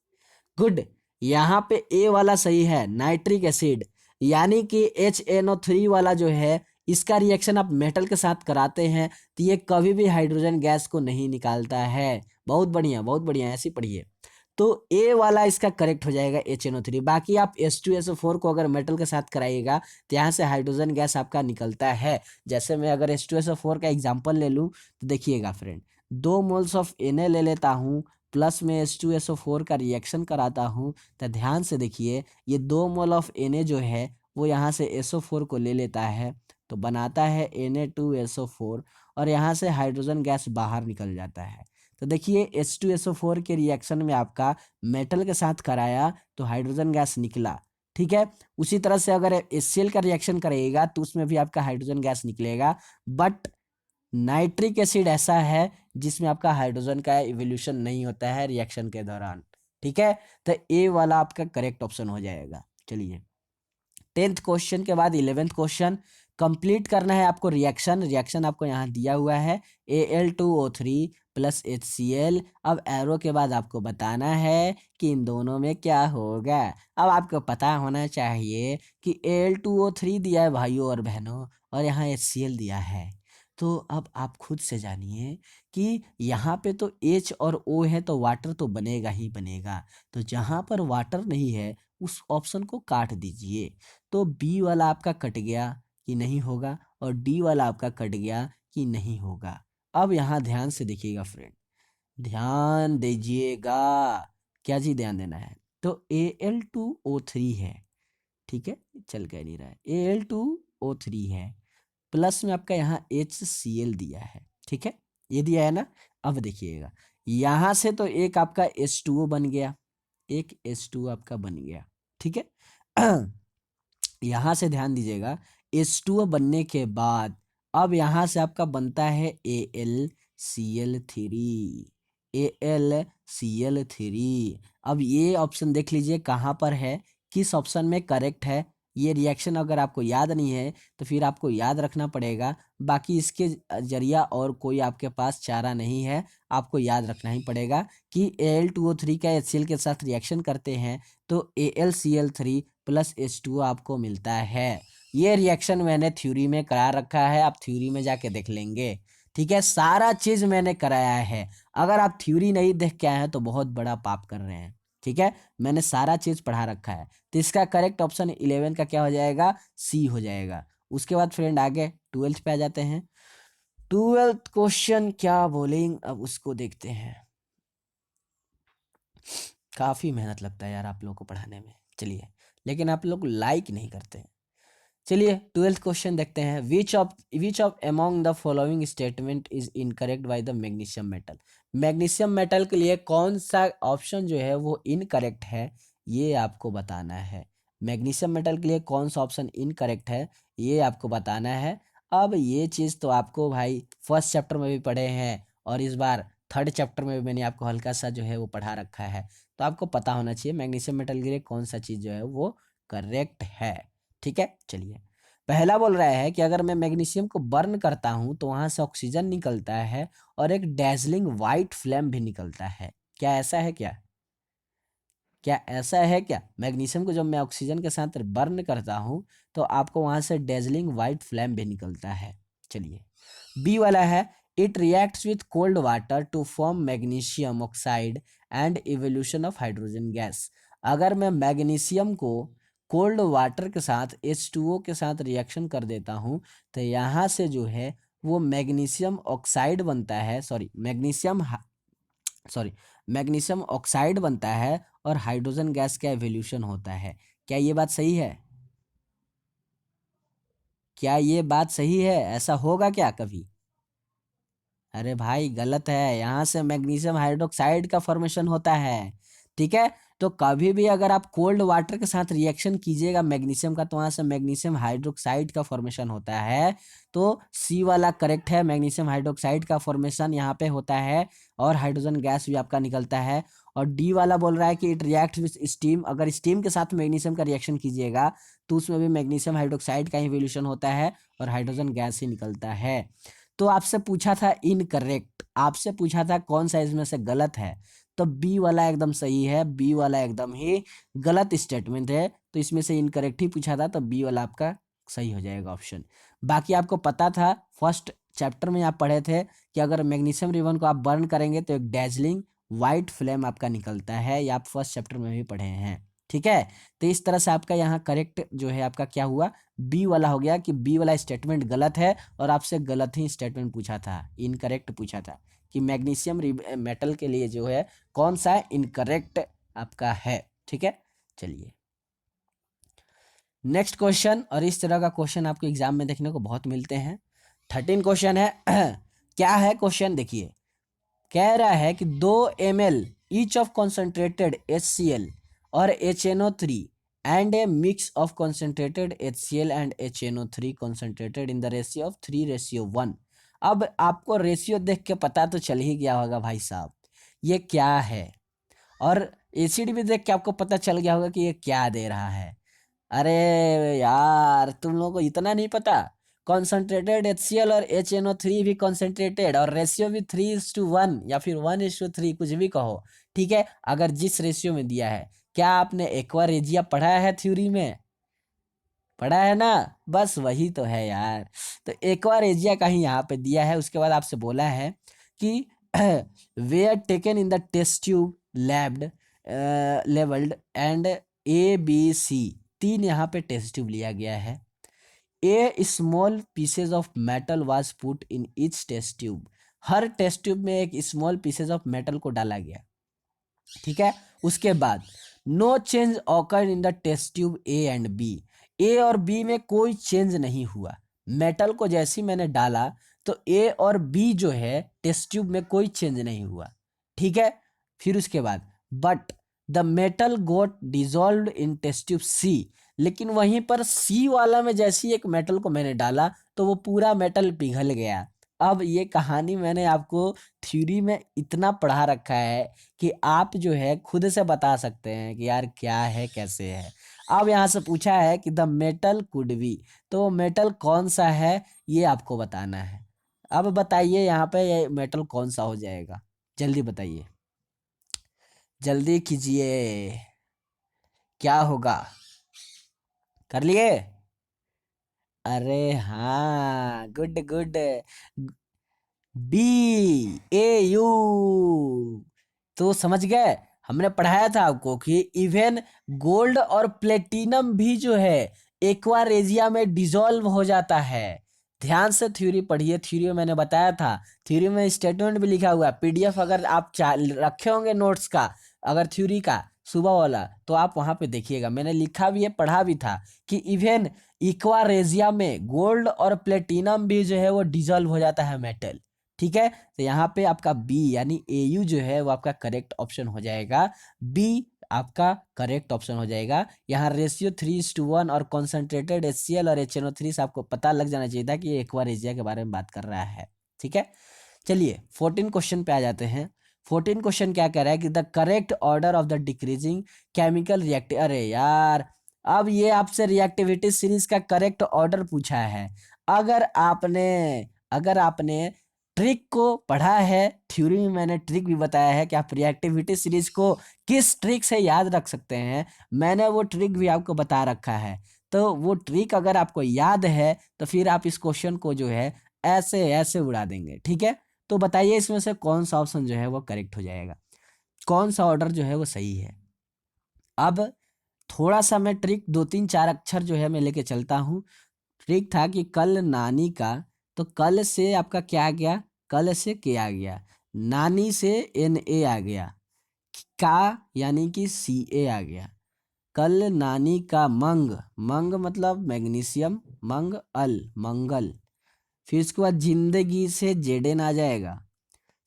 गुड, यहाँ पे ए वाला सही है, नाइट्रिक एसिड, यानी कि HNO3 वाला जो है इसका रिएक्शन आप मेटल के साथ कराते हैं तो ये कभी भी हाइड्रोजन गैस को नहीं निकालता है। बहुत बढ़िया, बहुत बढ़िया, ऐसे पढ़िए। तो ए वाला इसका करेक्ट हो जाएगा, HNO3। बाकी आप H2SO4 को अगर मेटल के साथ कराइएगा तो यहाँ से हाइड्रोजन गैस आपका निकलता है। जैसे मैं अगर H2SO4 का एग्जाम्पल ले लूँ तो देखिएगा फ्रेंड, 2 मोल्स ऑफ Na ले लेता हूँ, प्लस में H2SO4 का रिएक्शन कराता हूँ, तो ध्यान से देखिए ये 2 मोल ऑफ Na जो है वो यहाँ से SO4 को ले लेता है तो बनाता है Na2SO4 और यहाँ से हाइड्रोजन गैस बाहर निकल जाता है। तो देखिए H2SO4 के रिएक्शन में आपका मेटल के साथ कराया तो हाइड्रोजन गैस निकला, ठीक है। उसी तरह से अगर HCl का रिएक्शन करेगा तो उसमें भी आपका हाइड्रोजन गैस निकलेगा, बट नाइट्रिक एसिड ऐसा है जिसमें आपका हाइड्रोजन का इवोल्यूशन नहीं होता है रिएक्शन के दौरान, ठीक है। तो ए वाला आपका करेक्ट ऑप्शन हो जाएगा। चलिए 10th क्वेश्चन के बाद 11th क्वेश्चन कंप्लीट करना है आपको। रिएक्शन रिएक्शन आपको यहाँ दिया हुआ है Al2O3 प्लस HCl। अब एरो के बाद आपको बताना है कि इन दोनों में क्या होगा। अब आपको पता होना चाहिए कि Al2O3 दिया है भाइयों और बहनों और यहाँ HCl दिया है। तो अब आप खुद से जानिए कि यहाँ पे तो H और O है तो वाटर तो बनेगा ही बनेगा। तो जहाँ पर वाटर नहीं है उस ऑप्शन को काट दीजिए। तो बी वाला आपका कट गया कि नहीं होगा और डी वाला आपका कट गया कि नहीं होगा। अब यहाँ ध्यान से देखिएगा फ्रेंड, ध्यान दीजिएगा, क्या जी ध्यान देना है। तो Al2O3 है, ठीक है, चल कह नहीं रहा है, Al2O3 है, प्लस में आपका यहाँ HCl दिया है, ठीक है, ये दिया है ना। अब देखिएगा यहाँ से तो एक आपका H2O बन गया, एक H2O आपका बन गया, ठीक है। यहाँ से ध्यान दीजिएगा, H2O बनने के बाद अब यहाँ से आपका बनता है AlCl3, AlCl3। अब ये ऑप्शन देख लीजिए कहाँ पर है, किस ऑप्शन में करेक्ट है। ये रिएक्शन अगर आपको याद नहीं है तो फिर आपको याद रखना पड़ेगा, बाकी इसके जरिया और कोई आपके पास चारा नहीं है, आपको याद रखना ही पड़ेगा कि Al2O3 का HCl के साथ रिएक्शन करते हैं तो AlCl3 प्लस H2O आपको मिलता है। ये रिएक्शन मैंने थ्योरी में करा रखा है, आप थ्योरी में जाके देख लेंगे, ठीक है। सारा चीज मैंने कराया है, अगर आप थ्योरी नहीं देख के आए हैं तो बहुत बड़ा पाप कर रहे हैं, ठीक है। मैंने सारा चीज पढ़ा रखा है। तो इसका करेक्ट ऑप्शन 11 का क्या हो जाएगा, सी हो जाएगा। उसके बाद फ्रेंड आगे 12th पे आ जाते हैं। 12th क्वेश्चन क्या बोलेंगे अब उसको देखते हैं। काफी मेहनत लगता है यार आप लोगों को पढ़ाने में, चलिए, लेकिन आप लोग लाइक नहीं करते। चलिए 12th क्वेश्चन देखते हैं। Which of among the following statement is incorrect by the magnesium metal. Magnesium metal के लिए कौन सा ऑप्शन जो है वो इनकरेक्ट है, ये आपको बताना है। मैग्नीशियम मेटल के लिए कौन सा ऑप्शन इनकरेक्ट है ये आपको बताना है। अब ये चीज़ तो आपको भाई फर्स्ट चैप्टर में भी पढ़े हैं और इस बार थर्ड चैप्टर में भी मैंने आपको हल्का सा जो है वो पढ़ा रखा है, तो आपको पता होना चाहिए मैग्नीशियम मेटल के लिए कौन सा चीज़ जो है वो करेक्ट है, ठीक है। चलिए पहला बोल रहा है कि अगर मैं मैग्नीशियम को बर्न करता हूं तो वहां से ऑक्सीजन निकलता है और एक डैजलिंग वाइट फ्लेम भी निकलता है। क्या ऐसा है क्या, क्या ऐसा है क्या? मैग्नीशियम को जब मैं ऑक्सीजन के साथ बर्न करता हूं तो आपको वहां से डैजलिंग वाइट फ्लेम भी निकलता है। चलिए बी वाला है, it reacts with cold water to form magnesium oxide and evolution of hydrogen gas. अगर मैं मैग्नीशियम को कोल्ड वाटर के साथ H2O के साथ रिएक्शन कर देता हूँ तो यहाँ से जो है वो मैग्नीशियम ऑक्साइड बनता है, मैग्नीशियम ऑक्साइड बनता है और हाइड्रोजन गैस का इवोल्यूशन होता है। क्या ये बात सही है? क्या ये बात सही है? ऐसा होगा क्या कभी? अरे भाई गलत है, यहाँ से मैग्नीशियम हाइड्रोक्साइड का फॉर्मेशन होता है, ठीक है। तो कभी भी अगर आप कोल्ड वाटर के साथ रिएक्शन कीजिएगा मैग्नीशियम का तो वहाँ से मैग्नीशियम हाइड्रोक्साइड का फॉर्मेशन होता है। तो सी वाला करेक्ट है, मैग्नीशियम हाइड्रोक्साइड का फॉर्मेशन यहाँ पे होता है और हाइड्रोजन गैस भी आपका निकलता है। और डी वाला बोल रहा है कि इट रिएक्ट विथ स्टीम, अगर स्टीम के साथ मैग्नीशियम का रिएक्शन कीजिएगा तो उसमें भी मैग्नीशियम हाइड्रोक्साइड का ही इवोल्यूशन होता है और हाइड्रोजन गैस ही निकलता है। तो आपसे पूछा था इनकरेक्ट, आपसे पूछा था कौन सा इसमें से गलत है, तो बी वाला एकदम सही है, बी वाला एकदम ही गलत स्टेटमेंट है, तो इसमें से इनकरेक्ट ही पूछा था, तो बी वाला आपका सही हो जाएगा ऑप्शन। बाकी आपको पता था फर्स्ट चैप्टर में आप पढ़े थे कि अगर मैग्नीशियम रिबन को आप बर्न करेंगे तो एक डैजलिंग वाइट फ्लेम आपका निकलता है, या आप फर्स्ट चैप्टर में भी पढ़े हैं, ठीक है। तो इस तरह से आपका यहाँ करेक्ट जो है आपका क्या हुआ, बी वाला हो गया, कि बी वाला स्टेटमेंट गलत है, और आपसे गलत ही स्टेटमेंट पूछा था, इनकरेक्ट पूछा था कि मैग्नीशियम मेटल के लिए जो है कौन सा इनकरेक्ट आपका है, ठीक है। चलिए नेक्स्ट क्वेश्चन, और इस तरह का क्वेश्चन आपको एग्जाम में देखने को बहुत मिलते हैं। 13 क्वेश्चन है क्या है क्वेश्चन देखिए, कह रहा है कि 2 ml each of concentrated HCl और HNO3 and A mix of concentrated HCl and HNO3 concentrated in the ratio of 3:1। अब आपको रेशियो देख के पता तो चल ही गया होगा भाई साहब ये क्या है, और एसिड भी देख के आपको पता चल गया होगा कि ये क्या दे रहा है। अरे यार तुम लोगों को इतना नहीं पता, कॉन्सेंट्रेटेड HCl और HNO3 भी कॉन्सेंट्रेटेड, और रेशियो भी 3:1 या फिर 1:3 कुछ भी कहो, ठीक है। अगर जिस रेशियो में दिया है, क्या आपने एक्वा रेजिया पढ़ा है थ्योरी में, पढ़ा है ना, बस वही तो है यार। तो एक्वा रेजिया का ही यहाँ पे दिया है, उसके बाद आपसे बोला है कि were taken in the test tube labelled labelled and ABC, 3 यहाँ पे टेस्ट ट्यूब लिया गया है। A small pieces of metal was put in each test tube, हर टेस्ट ट्यूब में एक स्मॉल पीसेज ऑफ मेटल को डाला गया, ठीक है। उसके बाद no change occur in the test tube A and B, A और बी में कोई चेंज नहीं हुआ, मेटल को जैसे ही मैंने डाला तो ए और बी जो है टेस्ट ट्यूब में कोई चेंज नहीं हुआ, ठीक है। फिर उसके बाद but the metal got dissolve in test tube C, लेकिन वहीं पर सी वाला में जैसे ही एक मेटल को मैंने डाला तो वो पूरा मेटल पिघल गया। अब ये कहानी मैंने आपको थ्योरी में इतना पढ़ा रखा है कि आप जो है खुद से बता सकते हैं कि यार क्या है कैसे है। अब यहाँ से पूछा है कि द मेटल कुड बी, तो मेटल कौन सा है ये आपको बताना है। अब बताइए यहाँ पे ये मेटल कौन सा हो जाएगा, जल्दी बताइए, जल्दी कीजिए, क्या होगा, कर लिए? अरे हाँ गुड गुड, BAU, तो समझ गए, हमने पढ़ाया था आपको कि इवन गोल्ड और प्लेटिनम भी जो है एक्वा रेजिया में डिसॉल्व हो जाता है। ध्यान से थ्योरी पढ़िए, थ्योरी में मैंने बताया था, थ्योरी में स्टेटमेंट भी लिखा हुआ है, PDF अगर आप रखे होंगे नोट्स का, अगर थ्योरी का सुबह वाला, तो आप वहां पे देखिएगा, मैंने लिखा भी है पढ़ा भी था कि इवन इक्वा रेजिया में गोल्ड और प्लेटिनम भी जो है वो डिसॉल्व हो जाता है मेटल, ठीक है। तो यहाँ पे आपका बी यानी AU जो है वो आपका करेक्ट ऑप्शन हो जाएगा, बी आपका करेक्ट ऑप्शन हो जाएगा। यहाँ रेशियो 3:1 और कॉन्सेंट्रेटेड HCl और HNO3 से आपको पता लग जाना चाहिए था कि ये एक्वा रेजिया के बारे में बात कर रहा है, ठीक है। चलिए 14 क्वेश्चन पे आ जाते हैं। 14 क्वेश्चन क्या कह रहा है कि the correct order of the decreasing chemical reactive, अरे यार अब ये आपसे रिएक्टिविटी सीरीज का करेक्ट ऑर्डर पूछा है। अगर आपने अगर आपने ट्रिक को पढ़ा है, थ्योरी में मैंने ट्रिक भी बताया है कि आप रिएक्टिविटी सीरीज को किस ट्रिक से याद रख सकते हैं, मैंने वो ट्रिक भी आपको बता रखा है। तो वो ट्रिक अगर आपको याद है तो फिर आप इस क्वेश्चन को जो है ऐसे ऐसे उड़ा देंगे, ठीक है। तो बताइए इसमें से कौन सा ऑप्शन जो है वो करेक्ट हो जाएगा, कौन सा ऑर्डर जो है वो सही है। अब थोड़ा सा मैं ट्रिक 2 3 4 अक्षर जो है मैं लेके चलता हूँ। ट्रिक था कि कल नानी का, तो कल से आपका क्या आ गया, कल से के आ गया, नानी से NA आ गया, का यानी कि CA आ गया, कल नानी का मंग, मंग मतलब मैग्नीशियम, मंग अल मंगल, फिर उसके बाद जिंदगी से जेडेन आ जाएगा,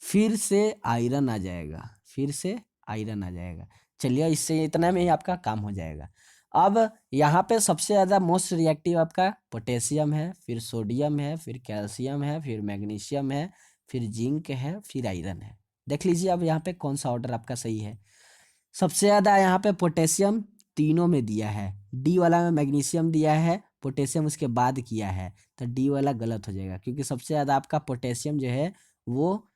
फिर से आयरन आ जाएगा, फिर से आयरन आ जाएगा। चलिए इससे इतना में ही आपका काम हो जाएगा। अब यहाँ पे सबसे ज़्यादा मोस्ट रिएक्टिव आपका पोटेशियम है, फिर सोडियम है, फिर कैल्शियम है, फिर मैग्नीशियम है, फिर जिंक है, फिर आयरन है। देख लीजिए अब यहाँ पे कौन सा ऑर्डर आपका सही है। सबसे ज़्यादा यहाँ पे पोटेशियम तीनों में दिया है, डी वाला में मैग्नीशियम दिया है, पोटेशियम उसके बाद किया है, तो डी वाला गलत हो जाएगा, क्योंकि सबसे ज़्यादा आपका पोटेशियम जो है वो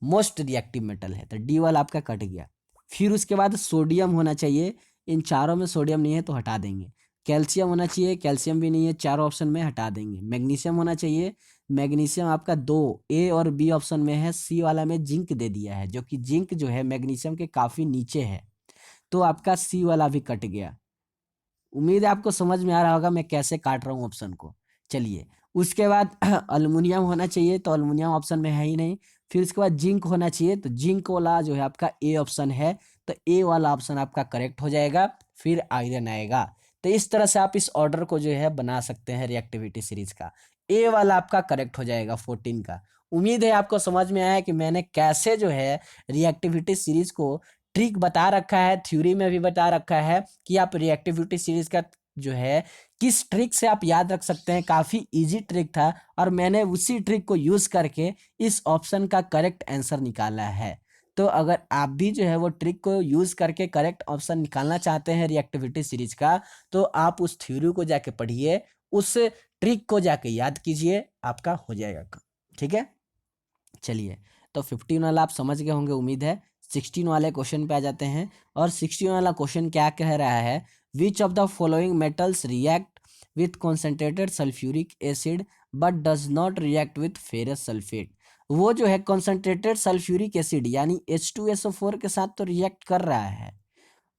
मोस्ट रिएक्टिव मेटल है, तो डी वाला आपका कट गया। फिर उसके बाद सोडियम होना चाहिए, इन चारों में सोडियम नहीं है तो हटा देंगे। कैल्शियम होना चाहिए, कैल्शियम भी नहीं है, चारों ऑप्शन में हटा देंगे। मैग्नीशियम होना चाहिए, मैग्नीशियम आपका दो, ए और बी ऑप्शन में है, सी वाला में जिंक दे दिया है, जो कि जिंक जो है मैग्नीशियम के काफ़ी नीचे है, तो आपका सी वाला भी कट गया। उम्मीद है आपको समझ में आ रहा होगा मैं कैसे काट रहा हूँ ऑप्शन को। चलिए, उसके बाद अल्युमिनियम होना चाहिए, तो अल्युमिनियम ऑप्शन में है ही नहीं। फिर उसके बाद जिंक होना चाहिए, तो जिंक वाला जो है आपका ए ऑप्शन है, तो ए वाला ऑप्शन आपका करेक्ट हो जाएगा। फिर आयरन आएगा। तो इस तरह से आप इस ऑर्डर को जो है बना सकते हैं रिएक्टिविटी सीरीज का। ए वाला आपका करेक्ट हो जाएगा 14 का। उम्मीद है आपको समझ में आया कि मैंने कैसे जो है रिएक्टिविटी सीरीज को ट्रिक बता रखा है, थ्योरी में भी बता रखा है कि आप रिएक्टिविटी सीरीज का जो है किस ट्रिक से आप याद रख सकते हैं। काफ़ी इजी ट्रिक था और मैंने उसी ट्रिक को यूज़ करके इस ऑप्शन का करेक्ट आंसर निकाला है। तो अगर आप भी जो है वो ट्रिक को यूज़ करके करेक्ट ऑप्शन निकालना चाहते हैं रिएक्टिविटी सीरीज का, तो आप उस थ्योरी को जाके पढ़िए, उस ट्रिक को जाके याद कीजिए, आपका हो जाएगा काम। ठीक है, चलिए, तो 15 वाला आप समझ गए होंगे उम्मीद है। 16 वाले क्वेश्चन पे आ जाते हैं। और 16 वाला क्वेश्चन क्या कह रहा है, which of the following metals react with concentrated sulphuric acid but does not react with ferrous sulphate. वो जो है कॉन्सेंट्रेटेड सल्फ्यूरिक एसिड यानी H2SO4 के साथ तो रिएक्ट कर रहा है,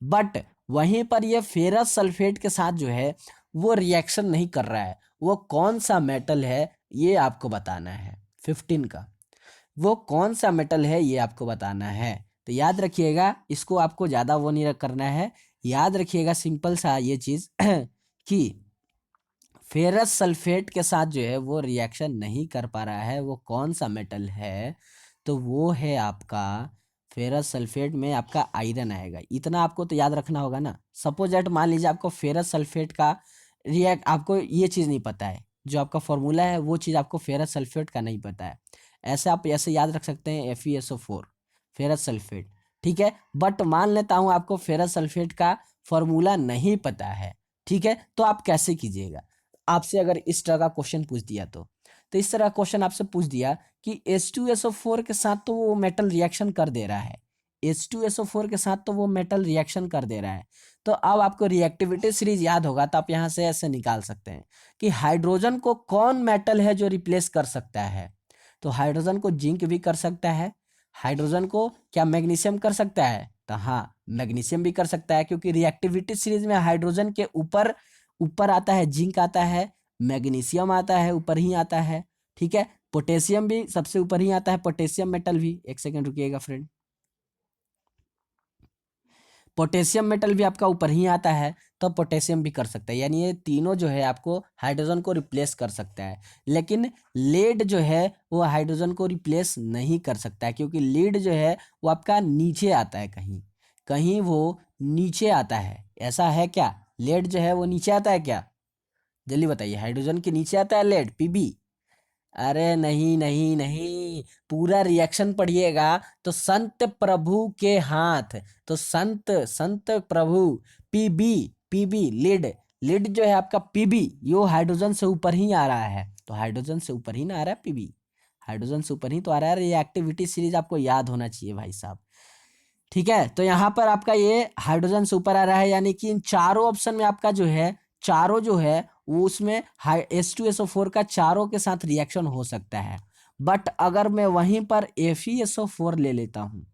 बट वहीं पर ये फेरस सल्फेट के साथ जो है वो रिएक्शन नहीं कर रहा है। वो कौन सा मेटल है ये आपको बताना है। 15 का वो कौन सा मेटल है ये आपको बताना है। तो याद रखिएगा, इसको आपको ज़्यादा वो नहीं करना है। याद रखिएगा सिंपल सा ये चीज़ कि फेरस सल्फेट के साथ जो है वो रिएक्शन नहीं कर पा रहा है, वो कौन सा मेटल है, तो वो है आपका फेरस सल्फेट में आपका आयरन आएगा। इतना आपको तो याद रखना होगा ना। सपोज दैट मान लीजिए आपको फेरस सल्फेट का आपको ये चीज़ नहीं पता है, जो आपका फॉर्मूला है वो चीज़ आपको फेरस सल्फेट का नहीं पता है। ऐसे आप ऐसे याद रख सकते हैं FeSO4 फेरस सल्फेट। ठीक है, बट मान लेता हूँ आपको फेरस सल्फेट का फॉर्मूला नहीं पता है। ठीक है, तो आप कैसे कीजिएगा, आपसे अगर इस तरह का क्वेश्चन पूछ दिया तो इस तरह क्वेश्चन आपसे पूछ दिया कि H2SO4 के साथ तो वो मेटल रिएक्शन कर दे रहा है, H2SO4 के साथ तो वो मेटल रिएक्शन कर दे रहा है, तो अब आपको रिएक्टिविटी सीरीज याद होगा तो आप यहाँ से ऐसे निकाल सकते हैं कि हाइड्रोजन को कौन मेटल है जो रिप्लेस कर सकता है। तो हाइड्रोजन को जिंक भी कर सकता है, हाइड्रोजन को क्या मैग्नीशियम कर सकता है, तो हाँ मैग्नीशियम भी कर सकता है, क्योंकि रिएक्टिविटी सीरीज में हाइड्रोजन के ऊपर ऊपर आता है जिंक आता है, मैग्नीशियम आता है ऊपर ही आता है। ठीक है, पोटेशियम भी सबसे ऊपर ही आता है, पोटेशियम मेटल भी। एक सेकंड रुकिएगा फ्रेंड, पोटेशियम मेटल भी आपका ऊपर ही आता है, तो पोटेशियम भी कर सकता है। यानी ये तीनों जो है आपको हाइड्रोजन को रिप्लेस कर सकता है। लेकिन लेड जो है वो हाइड्रोजन को रिप्लेस नहीं कर सकता है, क्योंकि लीड जो है वो आपका नीचे आता है, कहीं कहीं वो नीचे आता है। ऐसा है क्या, लेड जो है वो नीचे आता है क्या, जल्दी बताइए। हाइड्रोजन के नीचे आता है लेड, Pb? अरे नहीं नहीं नहीं, पूरा रिएक्शन पढ़िएगा तो संत प्रभु के हाथ, तो संत संत प्रभु Pb, Pb लीड, लीड जो है आपका Pb, यो हाइड्रोजन से ऊपर ही आ रहा है, तो हाइड्रोजन से ऊपर ही ना आ रहा है Pb, हाइड्रोजन से ऊपर ही तो आ रहा है। रिएक्टिविटी सीरीज आपको याद होना चाहिए भाई साहब। ठीक है, तो यहाँ पर आपका ये हाइड्रोजन से ऊपर आ रहा है, यानी कि इन चारों ऑप्शन में आपका जो है चारों जो है वो उसमें H2SO4 का चारों के साथ रिएक्शन हो सकता है। बट अगर मैं वहीं पर FeSO4 ले लेता हूँ,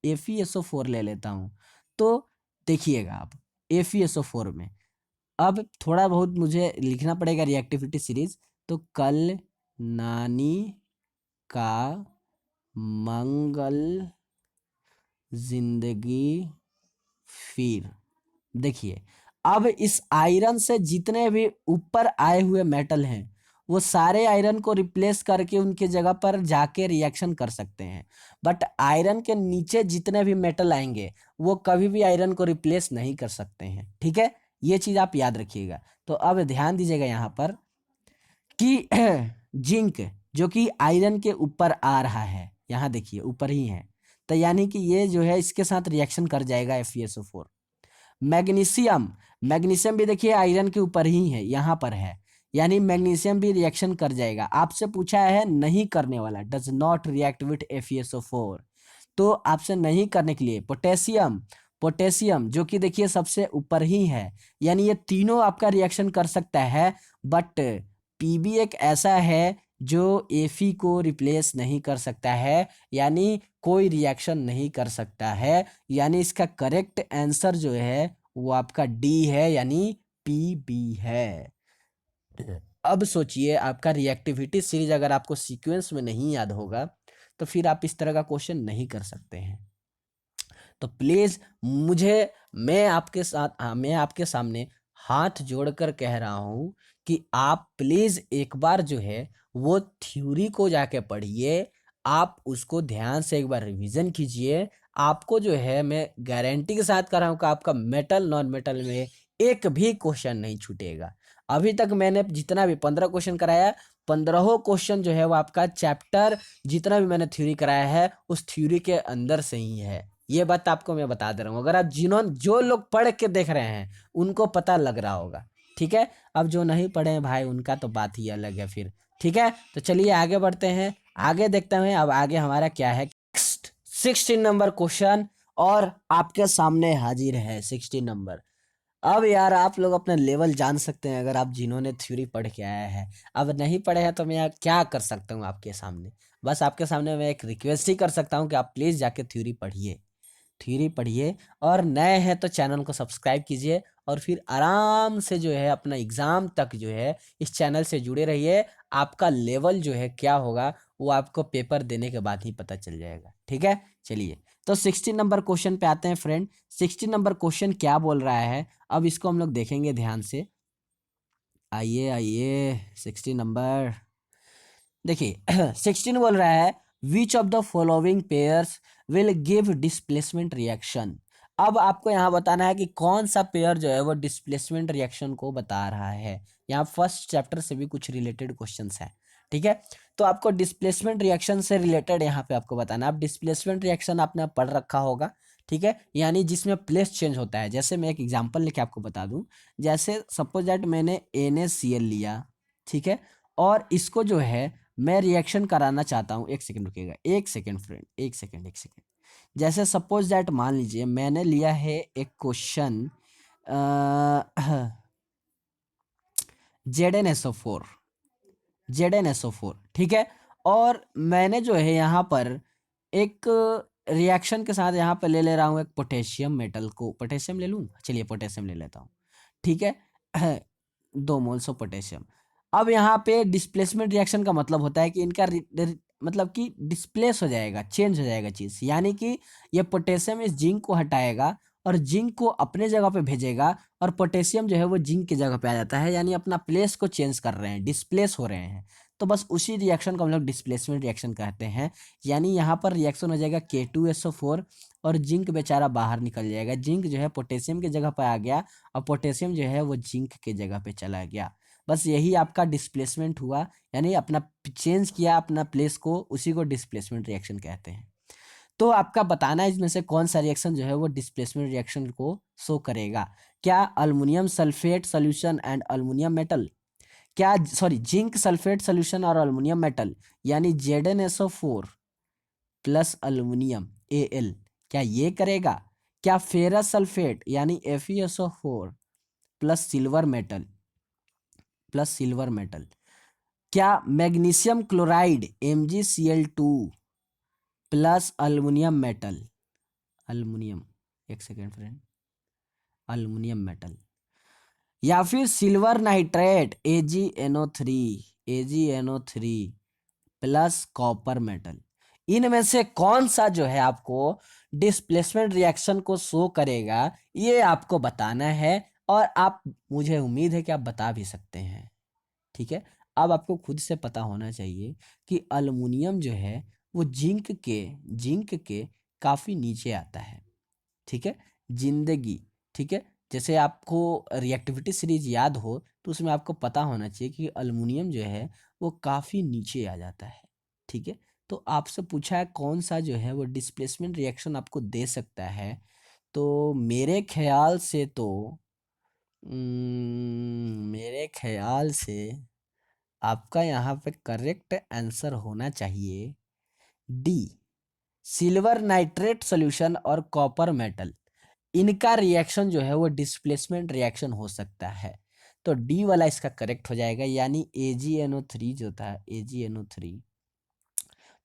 FeSO4 ले लेता हूँ, तो देखिएगा आप FeSO4 में अब थोड़ा बहुत मुझे लिखना पड़ेगा रिएक्टिविटी सीरीज। तो कल नानी का मंगल जिंदगी फिर। देखिए, अब इस आयरन से जितने भी ऊपर आए हुए मेटल हैं वो सारे आयरन को रिप्लेस करके उनके जगह पर जाके रिएक्शन कर सकते हैं, बट आयरन के नीचे जितने भी मेटल आएंगे वो कभी भी आयरन को रिप्लेस नहीं कर सकते हैं। ठीक है, ये चीज आप याद रखिएगा। तो अब ध्यान दीजिएगा यहाँ पर कि जिंक जो कि आयरन के ऊपर आ रहा है, यहाँ देखिए ऊपर ही है, तो यानी कि ये जो है इसके साथ रिएक्शन कर जाएगा FeSO4। मैग्नीशियम, मैग्नीशियम भी देखिए आयरन के ऊपर ही है, यहाँ पर है, यानी मैग्नीशियम भी रिएक्शन कर जाएगा। आपसे पूछा है नहीं करने वाला, does not react with FeSO4, तो ऑप्शन नहीं करने के लिए पोटेशियम, पोटेशियम जो कि देखिए सबसे ऊपर ही है, यानी ये तीनों आपका रिएक्शन कर सकता है, बट पीबी एक ऐसा है जो एफी को रिप्लेस नहीं कर सकता है, यानी कोई रिएक्शन नहीं कर सकता है, यानी इसका करेक्ट आंसर जो है वो आपका डी है, यानी पीबी है। अब सोचिए आपका रिएक्टिविटी सीरीज अगर आपको सीक्वेंस में नहीं याद होगा तो फिर आप इस तरह का क्वेश्चन नहीं कर सकते हैं। तो प्लीज मुझे, मैं आपके सामने हाथ जोड़कर कह रहा हूं कि आप प्लीज एक बार जो है वो थ्योरी को जाके पढ़िए, आप उसको ध्यान से एक बार रिवीजन कीजिए। आपको जो है मैं गारंटी के साथ कर रहा हूं कि आपका मेटल नॉन मेटल में एक भी क्वेश्चन नहीं छूटेगा। अभी तक मैंने जितना भी 15 क्वेश्चन कराया, 15 क्वेश्चन जो है वो आपका चैप्टर जितना भी मैंने थ्योरी कराया है उस थ्योरी के अंदर से ही है। ये बात आपको मैं बता दे रहा हूँ, अगर आप जो लोग पढ़ के देख रहे हैं उनको पता लग रहा होगा, ठीक है। अब जो नहीं पढ़े हैं भाई उनका तो बात ही अलग है फिर, ठीक है। तो चलिए आगे बढ़ते हैं, आगे देखते हैं अब आगे हमारा क्या है। 16 नंबर क्वेश्चन और आपके सामने हाजिर है 16 नंबर। अब यार आप लोग अपना लेवल जान सकते हैं अगर आप जिन्होंने थ्योरी पढ़ के आया है। अब नहीं पढ़े हैं तो मैं क्या कर सकता हूँ आपके सामने, बस आपके सामने मैं एक रिक्वेस्ट ही कर सकता हूँ कि आप प्लीज़ जाके थ्योरी पढ़िए, थ्योरी पढ़िए। और नए हैं तो चैनल को सब्सक्राइब कीजिए और फिर आराम से जो है अपना एग्ज़ाम तक जो है इस चैनल से जुड़े रहिए। आपका लेवल जो है क्या होगा वो आपको पेपर देने के बाद ही पता चल जाएगा, ठीक है। चलिए तो 16 नंबर क्वेश्चन पे आते हैं फ्रेंड। 16 नंबर क्वेश्चन क्या बोल रहा है, अब इसको हम लोग देखेंगे ध्यान से। आइए आइए 16 नंबर देखिए 16 बोल रहा है which of the following pairs will give displacement reaction. अब आपको यहाँ बताना है कि कौन सा पेयर जो है वो डिस्प्लेसमेंट रिएक्शन को बता रहा है। यहाँ फर्स्ट चैप्टर से भी कुछ रिलेटेड क्वेश्चंस हैं, ठीक है। तो आपको डिस्प्लेसमेंट रिएक्शन से रिलेटेड यहाँ पे आपको बताना है। अब डिस्प्लेसमेंट रिएक्शन आपने पढ़ रखा होगा, ठीक है, यानी जिसमें प्लेस चेंज होता है। जैसे मैं एक एग्जांपल लेके आपको बता दूं, जैसे सपोज दैट मैंने NaCl लिया, ठीक है, और इसको जो है मैं रिएक्शन कराना चाहता हूँ। एक सेकंड रुकिएगा, एक सेकंड फ्रेंड, एक सेकंड एक सेकंड। जैसे सपोज दैट मान लीजिए मैंने लिया है एक क्वेश्चन ZnSO4, ZnSO4, ठीक है। और मैंने जो है यहाँ पर एक रिएक्शन के साथ यहाँ पर ले रहा हूँ एक पोटेशियम मेटल को, पोटेशियम ले लूँ, चलिए पोटेशियम ले लेता हूँ, ठीक है 2 मोल्स ऑफ पोटेशियम। अब यहाँ पे डिस्प्लेसमेंट रिएक्शन का मतलब होता है कि इनका मतलब कि डिस्प्लेस हो जाएगा, चेंज हो जाएगा चीज़, यानी कि ये पोटेशियम इस जिंक को हटाएगा और जिंक को अपने जगह पे भेजेगा और पोटेशियम जो है वो जिंक की जगह पे आ जाता है, यानी अपना प्लेस को चेंज कर रहे हैं, डिस्प्लेस हो रहे हैं। तो बस उसी रिएक्शन को हम लोग डिस्प्लेसमेंट रिएक्शन कहते हैं। यानी यहाँ पर रिएक्शन हो जाएगा K2SO4 और जिंक बेचारा बाहर निकल जाएगा, जिंक जो है पोटेशियम की जगह पर आ गया और पोटेशियम जो है वो जिंक के जगह पे चला गया। बस यही आपका डिस्प्लेसमेंट हुआ, यानी अपना चेंज किया अपना प्लेस को, उसी को डिस्प्लेसमेंट रिएक्शन कहते हैं। तो आपका बताना है इसमें से कौन सा रिएक्शन जो है वो डिस्प्लेसमेंट रिएक्शन को शो करेगा। क्या aluminium sulphate solution and aluminium metal, क्या सॉरी जिंक सल्फेट सोल्यूशन और अल्युमिनियम मेटल, यानी ZnSO4 प्लस अल्युमिनियम Al, क्या ये करेगा। क्या फेरस सल्फेट यानी FeSO4 plus silver metal, plus silver metal, क्या magnesium chloride MgCl2 plus aluminium metal, aluminium, एक सेकेंड फ्रेंड, अल्युमिनियम मेटल, या फिर silver nitrate AgNO3, AgNO3 plus copper metal. इनमें से कौन सा जो है आपको डिस्प्लेसमेंट रिएक्शन को शो करेगा ये आपको बताना है, और आप, मुझे उम्मीद है कि आप बता भी सकते हैं, ठीक है। अब आपको खुद से पता होना चाहिए कि अल्युमिनियम जो है वो जिंक के काफ़ी नीचे आता है, ठीक है, जिंदगी, ठीक है। जैसे आपको रिएक्टिविटी सीरीज याद हो तो उसमें आपको पता होना चाहिए कि अल्युमिनियम जो है वो काफ़ी नीचे आ जाता है, ठीक है। तो आपसे पूछा है कौन सा जो है वो डिस्प्लेसमेंट रिएक्शन आपको दे सकता है, तो मेरे ख्याल से तो मेरे ख्याल से आपका यहाँ पे करेक्ट आंसर होना चाहिए डी, सिल्वर नाइट्रेट सोल्यूशन और कॉपर मेटल, इनका रिएक्शन जो है वो डिस्प्लेसमेंट रिएक्शन हो सकता है। तो डी वाला इसका करेक्ट हो जाएगा, यानी AgNO3 जो था, AgNO3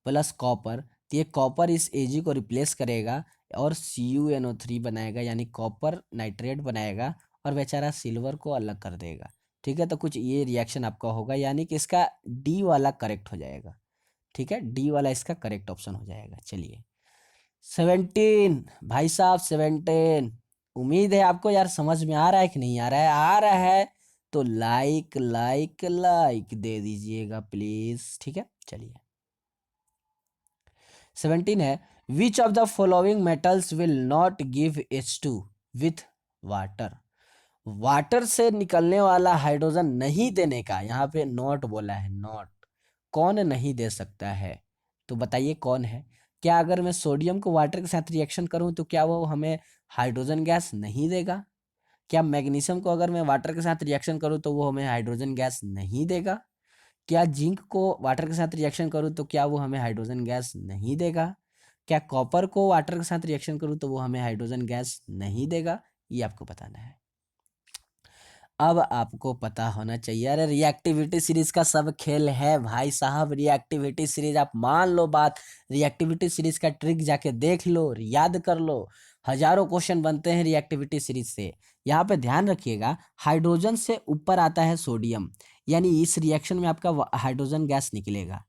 प्लस कॉपर, तो ये कॉपर इस Ag को रिप्लेस करेगा और CuNO3 बनाएगा, यानी कॉपर नाइट्रेट बनाएगा और बेचारा सिल्वर को अलग कर देगा। ठीक है, तो कुछ ये रिएक्शन आपका होगा, यानी कि इसका डी वाला करेक्ट हो जाएगा। ठीक है, डी वाला इसका करेक्ट ऑप्शन हो जाएगा। चलिए 17 भाई साहब, 17। उम्मीद है आपको यार समझ में आ रहा है कि नहीं आ रहा है? आ रहा है तो लाइक लाइक लाइक दे दीजिएगा प्लीज। ठीक है, चलिए 17 है, which of the following metals will not give H2 with water. Water से निकलने वाला हाइड्रोजन नहीं देने का, यहाँ पे नॉट बोला है, नॉट, कौन नहीं दे सकता है? तो बताइए कौन है? क्या अगर मैं सोडियम को वाटर के साथ रिएक्शन करूं तो क्या वो हमें हाइड्रोजन गैस नहीं देगा? क्या मैग्नीशियम को अगर मैं वाटर के साथ रिएक्शन करूं तो वो हमें हाइड्रोजन गैस नहीं देगा? क्या जिंक को वाटर के साथ रिएक्शन करूं तो क्या वो हमें हाइड्रोजन गैस नहीं देगा? क्या कॉपर को वाटर के साथ रिएक्शन करूं तो वो हमें हाइड्रोजन गैस नहीं देगा? ये आपको बताना है। अब आपको पता होना चाहिए। अरे रिएक्टिविटी सीरीज का सब खेल है भाई साहब, रिएक्टिविटी सीरीज आप मान लो बात, रिएक्टिविटी सीरीज का ट्रिक जाके देख लो, याद कर लो, हजारों क्वेश्चन बनते हैं रिएक्टिविटी सीरीज से। यहाँ पे ध्यान रखिएगा, हाइड्रोजन से ऊपर आता है सोडियम, यानी इस रिएक्शन में आपका हाइड्रोजन गैस निकलेगा।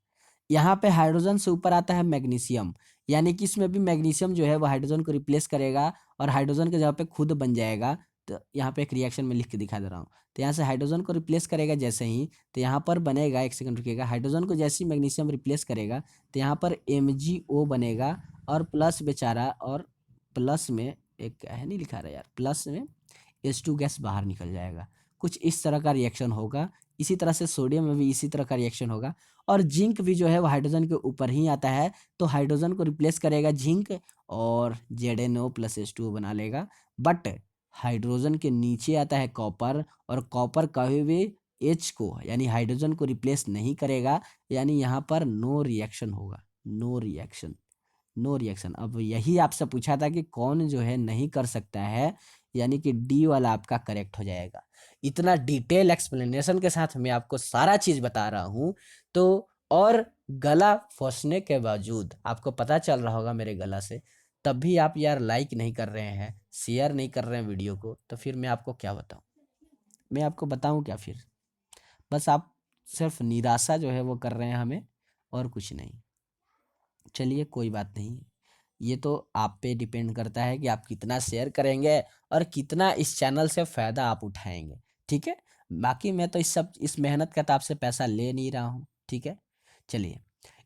यहाँ पे हाइड्रोजन से ऊपर आता है मैग्नीशियम, यानी कि इसमें भी मैग्नीशियम जो है वो हाइड्रोजन को रिप्लेस करेगा और हाइड्रोजन के जगह पे खुद बन जाएगा। तो यहाँ पे एक रिएक्शन में लिख के दिखा दे रहा हूँ। तो यहाँ से हाइड्रोजन को रिप्लेस करेगा जैसे ही, तो यहाँ पर बनेगा, एक सेकंड रुकिएगा, हाइड्रोजन को जैसे ही मैग्नीशियम रिप्लेस करेगा तो यहाँ पर MgO बनेगा और प्लस बेचारा, और प्लस में एक है नहीं लिखा रहा यार, प्लस में H2 गैस बाहर निकल जाएगा। कुछ इस तरह का रिएक्शन होगा। इसी तरह से सोडियम में भी इसी तरह का रिएक्शन होगा। और जिंक भी जो है वो हाइड्रोजन के ऊपर ही आता है, तो हाइड्रोजन को रिप्लेस करेगा जिंक और ZnO प्लस H2O बना लेगा। बट हाइड्रोजन के नीचे आता है कॉपर, और कॉपर कभी भी H को यानी हाइड्रोजन को रिप्लेस नहीं करेगा, यानी यहाँ पर नो रिएक्शन होगा, नो रिएक्शन, नो रिएक्शन। अब यही आपसे पूछा था कि कौन जो है नहीं कर सकता है, यानी कि डी वाला आपका करेक्ट हो जाएगा। इतना डिटेल एक्सप्लेनेशन के साथ मैं आपको सारा चीज बता रहा हूँ, तो और गला फंसने के बावजूद आपको पता चल रहा होगा मेरे गला से, तब भी आप यार लाइक नहीं कर रहे हैं, शेयर नहीं कर रहे हैं वीडियो को, तो फिर मैं आपको क्या बताऊं? मैं आपको बताऊं क्या फिर? बस आप सिर्फ निराशा जो है वो कर रहे हैं हमें, और कुछ नहीं। चलिए कोई बात नहीं, ये तो आप पे डिपेंड करता है कि आप कितना शेयर करेंगे और कितना इस चैनल से फ़ायदा आप उठाएंगे। ठीक है, बाकी मैं तो इस मेहनत का तो आपसे पैसा ले नहीं रहा हूँ। ठीक है, चलिए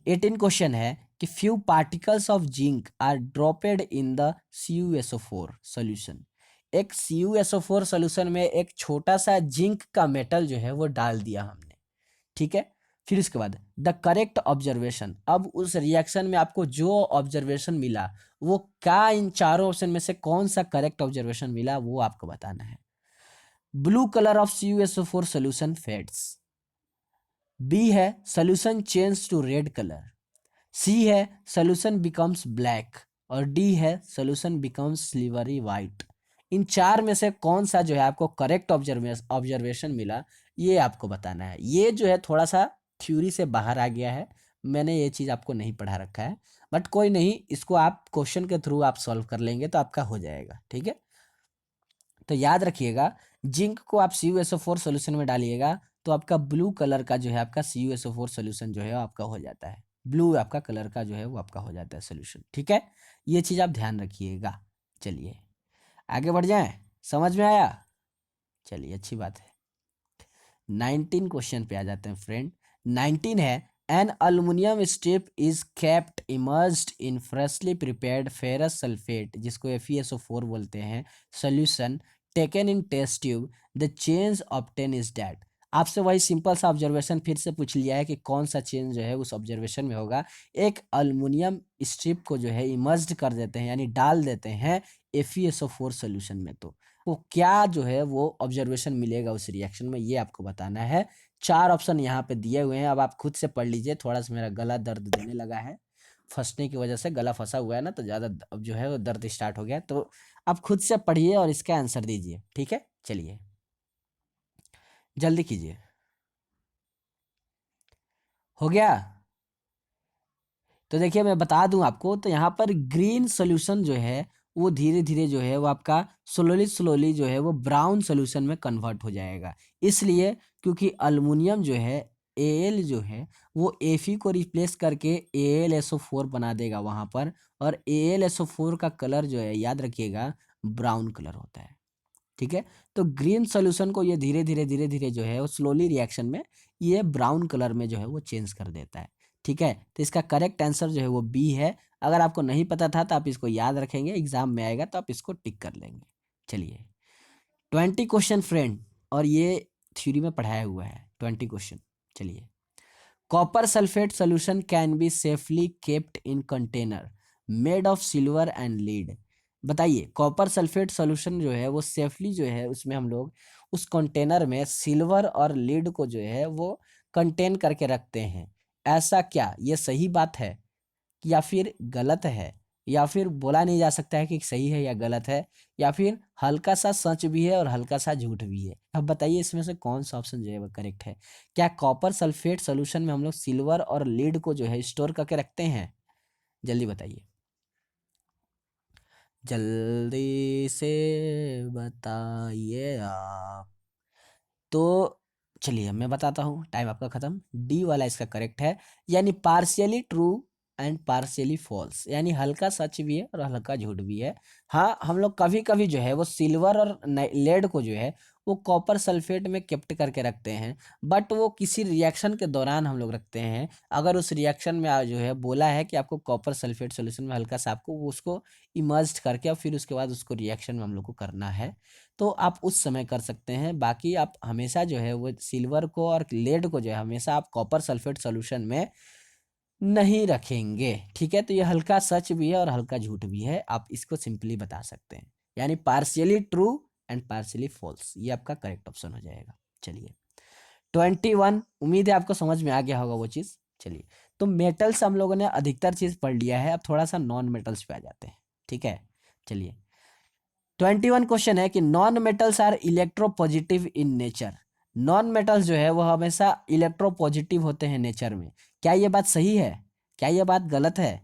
18 क्वेश्चन है कि few particles of zinc are dropped in the CuSO4 solution. एक CuSO4 सॉल्यूशन में एक छोटा सा जिंक का मेटल जो है वो डाल दिया हमने। ठीक है, फिर उसके बाद द करेक्ट ऑब्जर्वेशन। अब उस रिएक्शन में आपको जो ऑब्जर्वेशन मिला वो क्या, इन चारों ऑप्शन में से कौन सा करेक्ट ऑब्जर्वेशन मिला वो आपको बताना है। Blue colour of CuSO4 solution fades, B है solution change to red colour, C है सोल्यूशन बिकम्स ब्लैक, और डी है सोल्यूशन बिकम्स सिल्वरी वाइट। इन चार में से कौन सा जो है आपको करेक्ट ऑब्जर्वेशन मिला, ये आपको बताना है। ये जो है थोड़ा सा थ्योरी से बाहर आ गया है, मैंने ये चीज़ आपको नहीं पढ़ा रखा है, बट कोई नहीं, इसको आप क्वेश्चन के थ्रू आप सॉल्व कर लेंगे तो आपका हो जाएगा। ठीक है, तो याद रखिएगा, जिंक को आप CuSO4 सोल्यूशन में डालिएगा तो आपका ब्लू कलर का जो है आपका CuSO4 सोल्यूशन जो है आपका हो जाता है, ब्लू आपका कलर का जो है वो आपका हो जाता है सोल्यूशन। ठीक है, ये चीज़ आप ध्यान रखिएगा। चलिए आगे बढ़ जाएं, समझ में आया? चलिए अच्छी बात है। 19 क्वेश्चन पे आ जाते हैं फ्रेंड। 19 है, an aluminium strip is kept immersed in freshly prepared ferrous sulphate, जिसको FeSO4 बोलते हैं, solution taken in test tube, the change obtain is that. आपसे वही सिंपल सा ऑब्जर्वेशन फिर से पूछ लिया है कि कौन सा चेंज जो है उस ऑब्जर्वेशन में होगा। एक अल्युमिनियम स्ट्रिप को जो है इमर्ज्ड कर देते हैं, यानी डाल देते हैं FeSO4 सोल्यूशन में, तो वो क्या जो है वो ऑब्जर्वेशन मिलेगा उस रिएक्शन में, ये आपको बताना है। चार ऑप्शन यहाँ पे दिए हुए हैं, अब आप खुद से पढ़ लीजिए, थोड़ा सा मेरा गला दर्द देने लगा है, फंसने की वजह से गला फंसा हुआ है ना, तो ज़्यादा अब जो है वो दर्द स्टार्ट हो गया। तो आप खुद से पढ़िए और इसका आंसर दीजिए, ठीक है। चलिए जल्दी कीजिए। हो गया? तो देखिए मैं बता दूं आपको, तो यहाँ पर ग्रीन सोल्यूशन जो है वो धीरे धीरे जो है वो आपका स्लोली स्लोली जो है वो ब्राउन सोल्यूशन में कन्वर्ट हो जाएगा। इसलिए क्योंकि अल्युमिनियम जो है Al जो है वो Fe को रिप्लेस करके AlSO4 बना देगा वहाँ पर, और AlSO4 का कलर जो है याद रखिएगा ब्राउन कलर होता है, ठीक है। तो ग्रीन सोल्यूशन को ये धीरे धीरे जो है वो स्लोली रिएक्शन में ये ब्राउन कलर में जो है वो चेंज कर देता है, ठीक है। तो इसका करेक्ट आंसर जो है वो बी है। अगर आपको नहीं पता था तो आप इसको याद रखेंगे, एग्जाम में आएगा तो आप इसको टिक कर लेंगे। चलिए 20 क्वेश्चन फ्रेंड, और ये थ्योरी में पढ़ाया हुआ है 20 क्वेश्चन। चलिए, copper sulphate solution can be safely kept in container made of silver and lead. बताइए कॉपर सल्फेट सोल्यूशन जो है वो सेफली जो है उसमें हम लोग उस कंटेनर में सिल्वर और लीड को जो है वो कंटेन करके रखते हैं। ऐसा क्या ये सही बात है या फिर गलत है, या फिर बोला नहीं जा सकता है कि सही है या गलत है, या फिर हल्का सा सच भी है और हल्का सा झूठ भी है। अब बताइए इसमें से कौन सा ऑप्शन जो है वो करेक्ट है। क्या कॉपर सल्फेट सोल्यूशन में हम लोग सिल्वर और लीड को जो है स्टोर करके रखते हैं? जल्दी बताइए, जल्दी से बताइए आप। तो चलिए मैं बताता हूँ, टाइम आपका खत्म। डी वाला इसका करेक्ट है, यानी partially true and partially false, यानी हल्का सच भी है और हल्का झूठ भी है। हाँ हम लोग कभी कभी जो है वो सिल्वर और लेड को जो है वो कॉपर सल्फेट में केप्ट करके रखते हैं, बट वो किसी रिएक्शन के दौरान हम लोग रखते हैं। अगर उस रिएक्शन में जो है बोला है कि आपको कॉपर सल्फेट सोल्यूशन में हल्का सा आपको उसको इमर्ज करके और फिर उसके बाद उसको रिएक्शन में हम लोग को करना है, तो आप उस समय कर सकते हैं। बाकी आप हमेशा जो है वो सिल्वर को और लेड को जो है हमेशा आप कॉपर सल्फेट सॉल्यूशन में नहीं रखेंगे, ठीक है। तो ये हल्का सच भी है और हल्का झूठ भी है, आप इसको सिंपली बता सकते हैं, यानी partially true and partially false, ये आपका करेक्ट ऑप्शन हो जाएगा। चलिए 21, उम्मीद है आपको समझ में आ गया होगा वो चीज़। चलिए, तो मेटल्स हम लोगों ने अधिकतर चीज़ पढ़ लिया है, अब थोड़ा सा नॉन मेटल्स पे आ जाते हैं, ठीक है। चलिए 21 क्वेश्चन है कि non metals are electropositive in nature. Non metals जो है वो हमेशा इलेक्ट्रोपॉजिटिव होते हैं नेचर में। क्या ये बात सही है, क्या ये बात गलत है,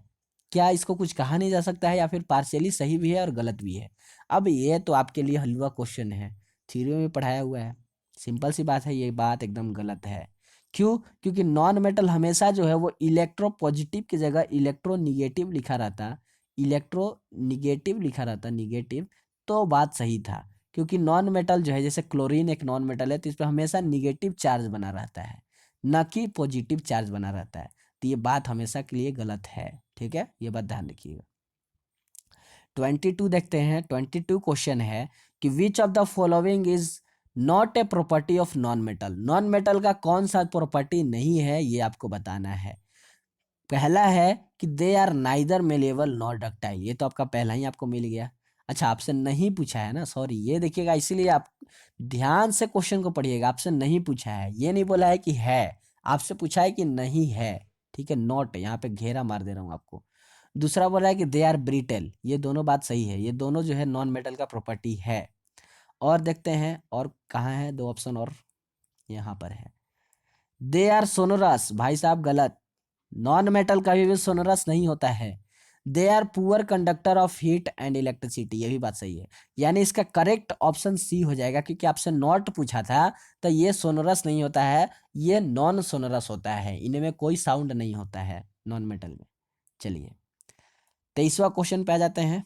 क्या इसको कुछ कहा नहीं जा सकता है, या फिर पार्शियली सही भी है और गलत भी है? अब ये तो आपके लिए हलवा क्वेश्चन है, थ्योरी में पढ़ाया हुआ है। सिंपल सी बात है, ये बात एकदम गलत है। क्यों? क्योंकि नॉन मेटल हमेशा जो है वो इलेक्ट्रो पॉजिटिव की जगह इलेक्ट्रो निगेटिव लिखा रहता, इलेक्ट्रो निगेटिव लिखा रहता, निगेटिव, तो बात सही था। क्योंकि नॉन मेटल जो है, जैसे क्लोरीन एक नॉन मेटल है, तो इस पर हमेशा निगेटिव चार्ज बना रहता है, न कि पॉजिटिव चार्ज बना रहता है। तो ये बात हमेशा के लिए गलत है, ठीक है, ये बात ध्यान रखिएगा। 22 देखते हैं। 22 क्वेश्चन है कि विच of the following is not a property of non metal. Non metal का कौन सा प्रॉपर्टी नहीं है ये आपको बताना है। पहला है कि they are neither malleable nor ductile, ये तो आपका पहला ही आपको मिल गया। अच्छा आपसे नहीं पूछा है ना, सॉरी, ये देखिएगा, इसीलिए आप ध्यान से क्वेश्चन को पढ़िएगा। आपसे नहीं पूछा है, ये नहीं बोला है कि है, आपसे पूछा है कि नहीं है, ठीक है। नॉट यहाँ पे घेरा मार दे रहा हूँ आपको। दूसरा बोला है कि दे आर ब्रिटेल, ये दोनों बात सही है, ये दोनों जो है नॉन मेटल का प्रॉपर्टी है। और देखते हैं और कहाँ है, दो ऑप्शन और यहाँ पर है। दे आर सोनोरस, भाई साहब गलत, नॉन मेटल कभी भी सोनोरस नहीं होता है। They are poor conductor of heat and electricity, ये भी बात सही है। यानी इसका करेक्ट ऑप्शन सी हो जाएगा, क्योंकि आपसे नॉट पूछा था, तो ये सोनोरस नहीं होता है, ये नॉन सोनोरस होता है, इनमें कोई साउंड नहीं होता है नॉन मेटल में। चलिए 23वां क्वेश्चन पे आ जाते हैं।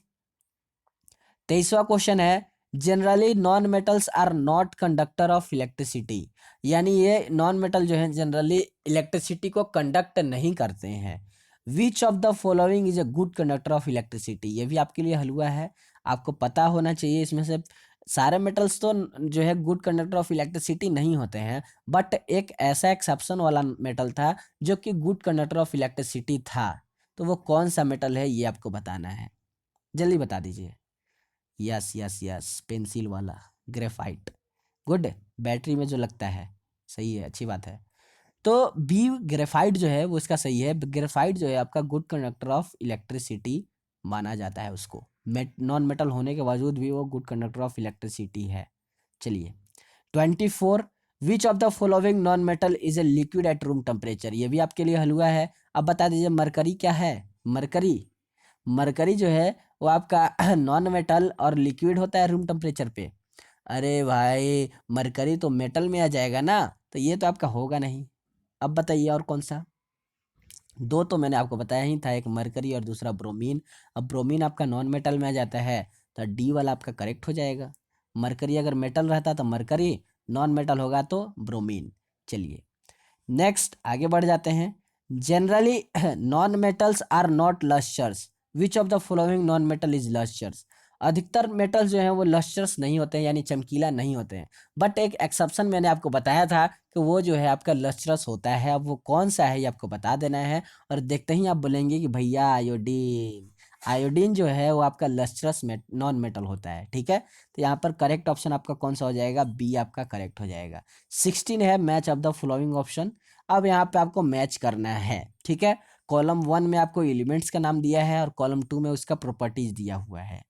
23वां क्वेश्चन है generally non metals are not conductor of electricity, यानी ये नॉन मेटल जो है जनरली इलेक्ट्रिसिटी को कंडक्ट नहीं करते हैं। विच of the following is a good conductor of electricity, ये भी आपके लिए हलवा है, आपको पता होना चाहिए। इसमें से सारे मेटल्स तो जो है गुड कंडक्टर ऑफ इलेक्ट्रिसिटी नहीं होते हैं, बट एक ऐसा एक्सेप्शन वाला मेटल था जो कि गुड कंडक्टर ऑफ इलेक्ट्रिसिटी था। तो वो कौन सा मेटल है ये आपको बताना है, जल्दी बता दीजिए। यस यस यस, पेंसिल वाला, ग्रेफाइट, गुड, बैटरी में जो लगता है, सही है, अच्छी बात है। तो बी ग्रेफाइट जो है वो इसका सही है। ग्रेफाइट जो है आपका गुड कंडक्टर ऑफ इलेक्ट्रिसिटी माना जाता है उसको, नॉन मेटल होने के बावजूद भी वो गुड कंडक्टर ऑफ इलेक्ट्रिसिटी है। चलिए 24, विच of the following non metal is a liquid at room temperature, ये भी आपके लिए हलवा है। अब बता दीजिए मरकरी क्या है। मरकरी, मरकरी जो है वो आपका नॉन मेटल और लिक्विड होता है रूम टेम्परेचर पे। अरे भाई मरकरी तो मेटल में आ जाएगा ना, तो ये तो आपका होगा नहीं। अब बताइए और कौन सा। दो तो मैंने आपको बताया ही था, एक मरकरी और दूसरा ब्रोमीन। अब ब्रोमीन आपका नॉन मेटल में आ जाता है, तो डी वाला आपका करेक्ट हो जाएगा। मरकरी अगर मेटल रहता तो मरकरी, नॉन मेटल होगा तो ब्रोमीन। चलिए नेक्स्ट आगे बढ़ जाते हैं। Generally non metals are not lustrous, which of the following non metal is lustrous. अधिकतर मेटल्स जो हैं वो लस्टर्स नहीं होते हैं, यानी चमकीला नहीं होते हैं। बट एक एक्सेप्शन मैंने आपको बताया था कि वो जो है आपका लस्टरस होता है। अब वो कौन सा है ये आपको बता देना है, और देखते ही आप बोलेंगे कि भैया आयोडीन। आयोडीन जो है वो आपका लस्टरस नॉन मेटल होता है। ठीक है, तो यहाँ पर करेक्ट ऑप्शन आपका कौन सा हो जाएगा, बी आपका करेक्ट हो जाएगा। 16 है match of the following option. अब यहाँ पे आपको मैच करना है। ठीक है, कॉलम 1 में आपको एलिमेंट्स का नाम दिया है और कॉलम 2 में उसका प्रॉपर्टीज दिया हुआ है।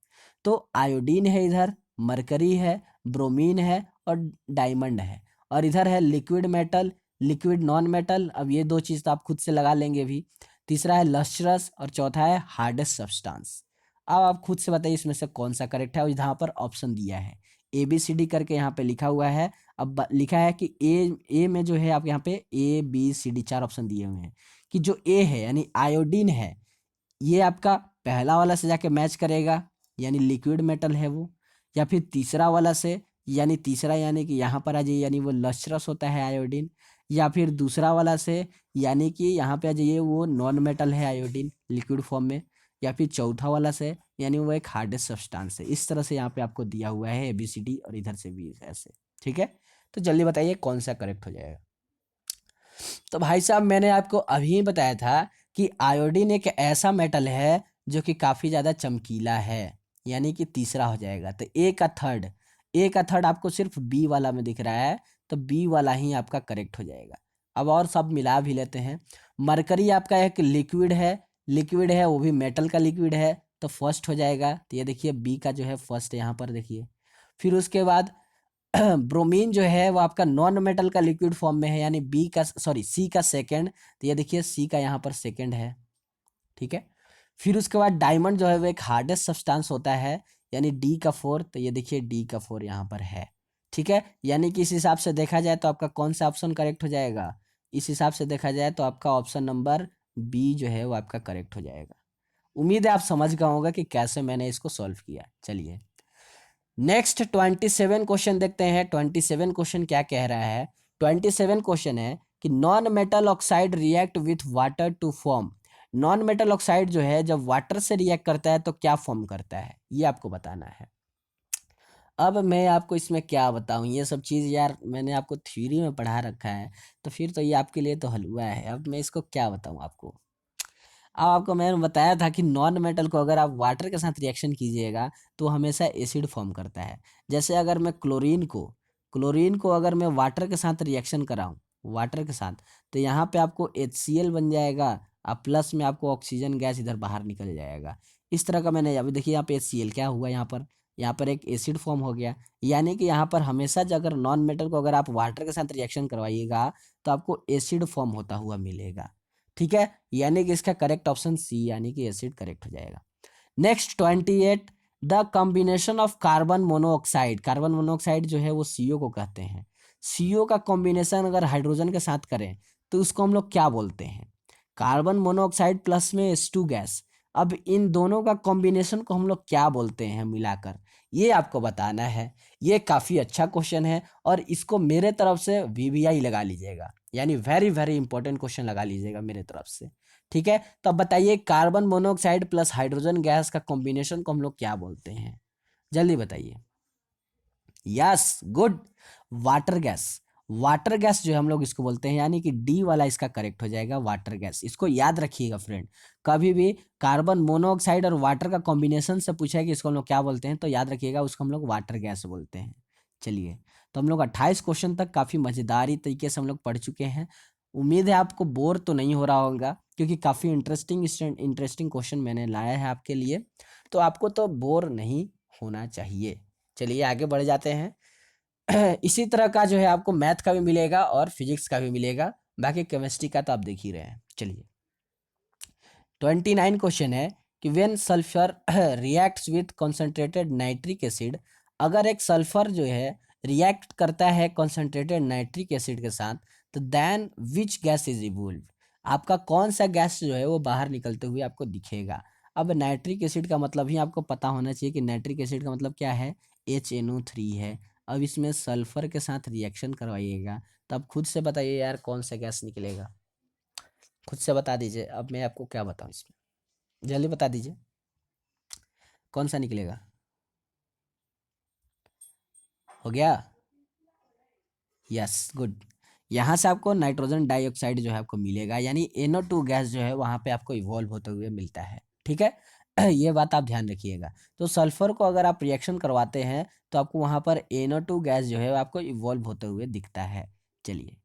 तो आयोडीन है इधर, मरकरी है, ब्रोमीन है और डायमंड है, और इधर है liquid metal, liquid non metal. अब ये दो चीज़ तो आप खुद से लगा लेंगे भी। तीसरा है लस्ट्रस और चौथा है हार्डेस्ट सब्सटेंस। अब आप खुद से बताइए इसमें से कौन सा करेक्ट है, और यहाँ पर ऑप्शन दिया है ए बी सी डी करके यहाँ पे लिखा हुआ है। अब लिखा है कि ए में जो है आप यहाँ पे A B C D 4 option दिए हुए हैं, कि जो ए है यानी आयोडीन है, ये आपका पहला वाला से जाके मैच करेगा, यानी लिक्विड मेटल है वो। या फिर तीसरा वाला से, यानी तीसरा यानी कि यहाँ पर आ जाइए, यानी वो लस्ट्रस होता है आयोडीन। या फिर दूसरा वाला से, यानी कि यहाँ पे आ जाइए वो नॉन मेटल है आयोडीन लिक्विड फॉर्म में। या फिर चौथा वाला से, यानी वो एक हार्डेस्ट सब्सटेंस है। इस तरह से यहाँ पे आपको दिया हुआ है ए बी सी डी, और इधर से भी ऐसे। ठीक है, तो जल्दी बताइए कौन सा करेक्ट हो जाएगा। तो भाई साहब मैंने आपको अभी बताया था कि आयोडीन एक ऐसा मेटल है जो कि काफ़ी ज़्यादा चमकीला है, यानी कि तीसरा हो जाएगा। तो ए का थर्ड आपको सिर्फ बी वाला में दिख रहा है, तो बी वाला ही आपका करेक्ट हो जाएगा। अब और सब मिला भी लेते हैं। मरकरी आपका एक लिक्विड है, लिक्विड है वो भी मेटल का लिक्विड है, तो फर्स्ट हो जाएगा। तो ये देखिए बी का जो है फर्स्ट यहाँ पर देखिए। फिर उसके बाद ब्रोमीन जो है वो आपका नॉन मेटल का लिक्विड फॉर्म में है, यानी बी का सॉरी सी का सेकंड। तो ये देखिए सी का यहाँ पर सेकंड है। ठीक है, फिर उसके बाद डायमंड जो है वो एक हार्डेस्ट सब्सटेंस होता है, यानी डी का फोर। तो ये देखिए डी का फोर यहाँ पर है। ठीक है, यानी कि इस हिसाब से देखा जाए तो आपका कौन सा ऑप्शन करेक्ट हो जाएगा, इस हिसाब से देखा जाए तो आपका ऑप्शन नंबर बी जो है वो आपका करेक्ट हो जाएगा। उम्मीद है आप समझ गए होंगे कि कैसे मैंने इसको सॉल्व किया। चलिए नेक्स्ट 27 क्वेश्चन देखते हैं। 27 क्वेश्चन क्या कह रहा है। 27 क्वेश्चन है कि non metal oxide react with water to form. Non metal oxide जो है जब वाटर से रिएक्ट करता है तो क्या फॉर्म करता है, ये आपको बताना है। अब मैं आपको इसमें क्या बताऊं, ये सब चीज़ यार मैंने आपको थ्योरी में पढ़ा रखा है, तो फिर तो ये आपके लिए तो हलवा है। अब मैं इसको क्या बताऊं आपको। अब आपको मैंने बताया था कि नॉन मेटल को अगर आप वाटर के साथ रिएक्शन कीजिएगा तो हमेशा एसिड फॉर्म करता है। जैसे अगर मैं क्लोरीन को अगर मैं वाटर के साथ रिएक्शन कराऊं, वाटर के साथ, तो यहाँ पे आपको HCl बन जाएगा, और प्लस में आपको ऑक्सीजन गैस इधर बाहर निकल जाएगा। इस तरह का मैंने अभी देखिए यहाँ पे HCl क्या हुआ, यहाँ पर एक एसिड फॉर्म हो गया। यानी कि यहाँ पर हमेशा जो अगर नॉन मेटल को अगर आप वाटर के साथ रिएक्शन करवाइएगा तो आपको एसिड फॉर्म होता हुआ मिलेगा। ठीक है, यानी कि इसका करेक्ट ऑप्शन सी यानी कि एसिड करेक्ट हो जाएगा। Next 28, the combination of carbon monoxide. Carbon monoxide जो है वो सीओ को कहते हैं। सीओ का कॉम्बिनेशन अगर हाइड्रोजन के साथ करें तो उसको हम लोग क्या बोलते हैं, कार्बन मोनोऑक्साइड प्लस में H2 गैस। अब इन दोनों का कॉम्बिनेशन को हम लोग क्या बोलते हैं मिलाकर, ये आपको बताना है। ये काफ़ी अच्छा क्वेश्चन है, और इसको मेरे तरफ से VVI लगा लीजिएगा, यानी वेरी वेरी इंपॉर्टेंट क्वेश्चन लगा लीजिएगा मेरे तरफ से। ठीक है, तो अब बताइए carbon monoxide plus hydrogen gas का कॉम्बिनेशन को हम लोग क्या बोलते हैं, जल्दी बताइए। Yes good, water gas. Water gas जो है हम लोग इसको बोलते हैं, यानी कि डी वाला इसका करेक्ट हो जाएगा, वाटर गैस। इसको याद रखिएगा फ्रेंड, कभी भी कार्बन मोनोऑक्साइड और वाटर का कॉम्बिनेशन से पूछा है कि इसको हम लोग क्या बोलते हैं, तो याद रखिएगा उसको हम लोग वाटर गैस बोलते हैं। चलिए, तो हम लोग 28 क्वेश्चन तक काफ़ी मज़ेदारी तरीके से हम लोग पढ़ चुके हैं। उम्मीद है आपको बोर तो नहीं हो रहा होगा, क्योंकि काफ़ी इंटरेस्टिंग क्वेश्चन मैंने लाया है आपके लिए, तो आपको तो बोर नहीं होना चाहिए। चलिए आगे बढ़ जाते हैं। इसी तरह का जो है आपको मैथ का भी मिलेगा और फिजिक्स का भी मिलेगा, बाकी केमिस्ट्री का तो आप देख ही रहे हैं। चलिए 29 क्वेश्चन है कि when sulphur reacts with concentrated nitric acid, अगर एक सल्फर जो है रिएक्ट करता है कॉन्सेंट्रेटेड नाइट्रिक एसिड के साथ, तो then which gas is evolve, आपका कौन सा गैस जो है वो बाहर निकलते हुए आपको दिखेगा। अब नाइट्रिक एसिड का मतलब ही आपको पता होना चाहिए कि नाइट्रिक एसिड का मतलब क्या है, HNO3 है। अब इसमें सल्फर के साथ रिएक्शन करवाइएगा, तो आप खुद से बताइए यार कौन सा गैस निकलेगा, खुद से बता दीजिए। अब मैं आपको क्या बताऊं इसमें, जल्दी बता दीजिए कौन सा निकलेगा। हो गया, यस गुड। यहाँ से आपको नाइट्रोजन डाइऑक्साइड जो है आपको मिलेगा, यानी NO2 गैस जो है वहाँ पे आपको इवॉल्व होते हुए मिलता है। ठीक है, ये बात आप ध्यान रखिएगा। तो सल्फर को अगर आप रिएक्शन करवाते हैं तो आपको वहाँ पर NO2 गैस जो है आपको इवॉल्व होते हुए दिखता है। चलिए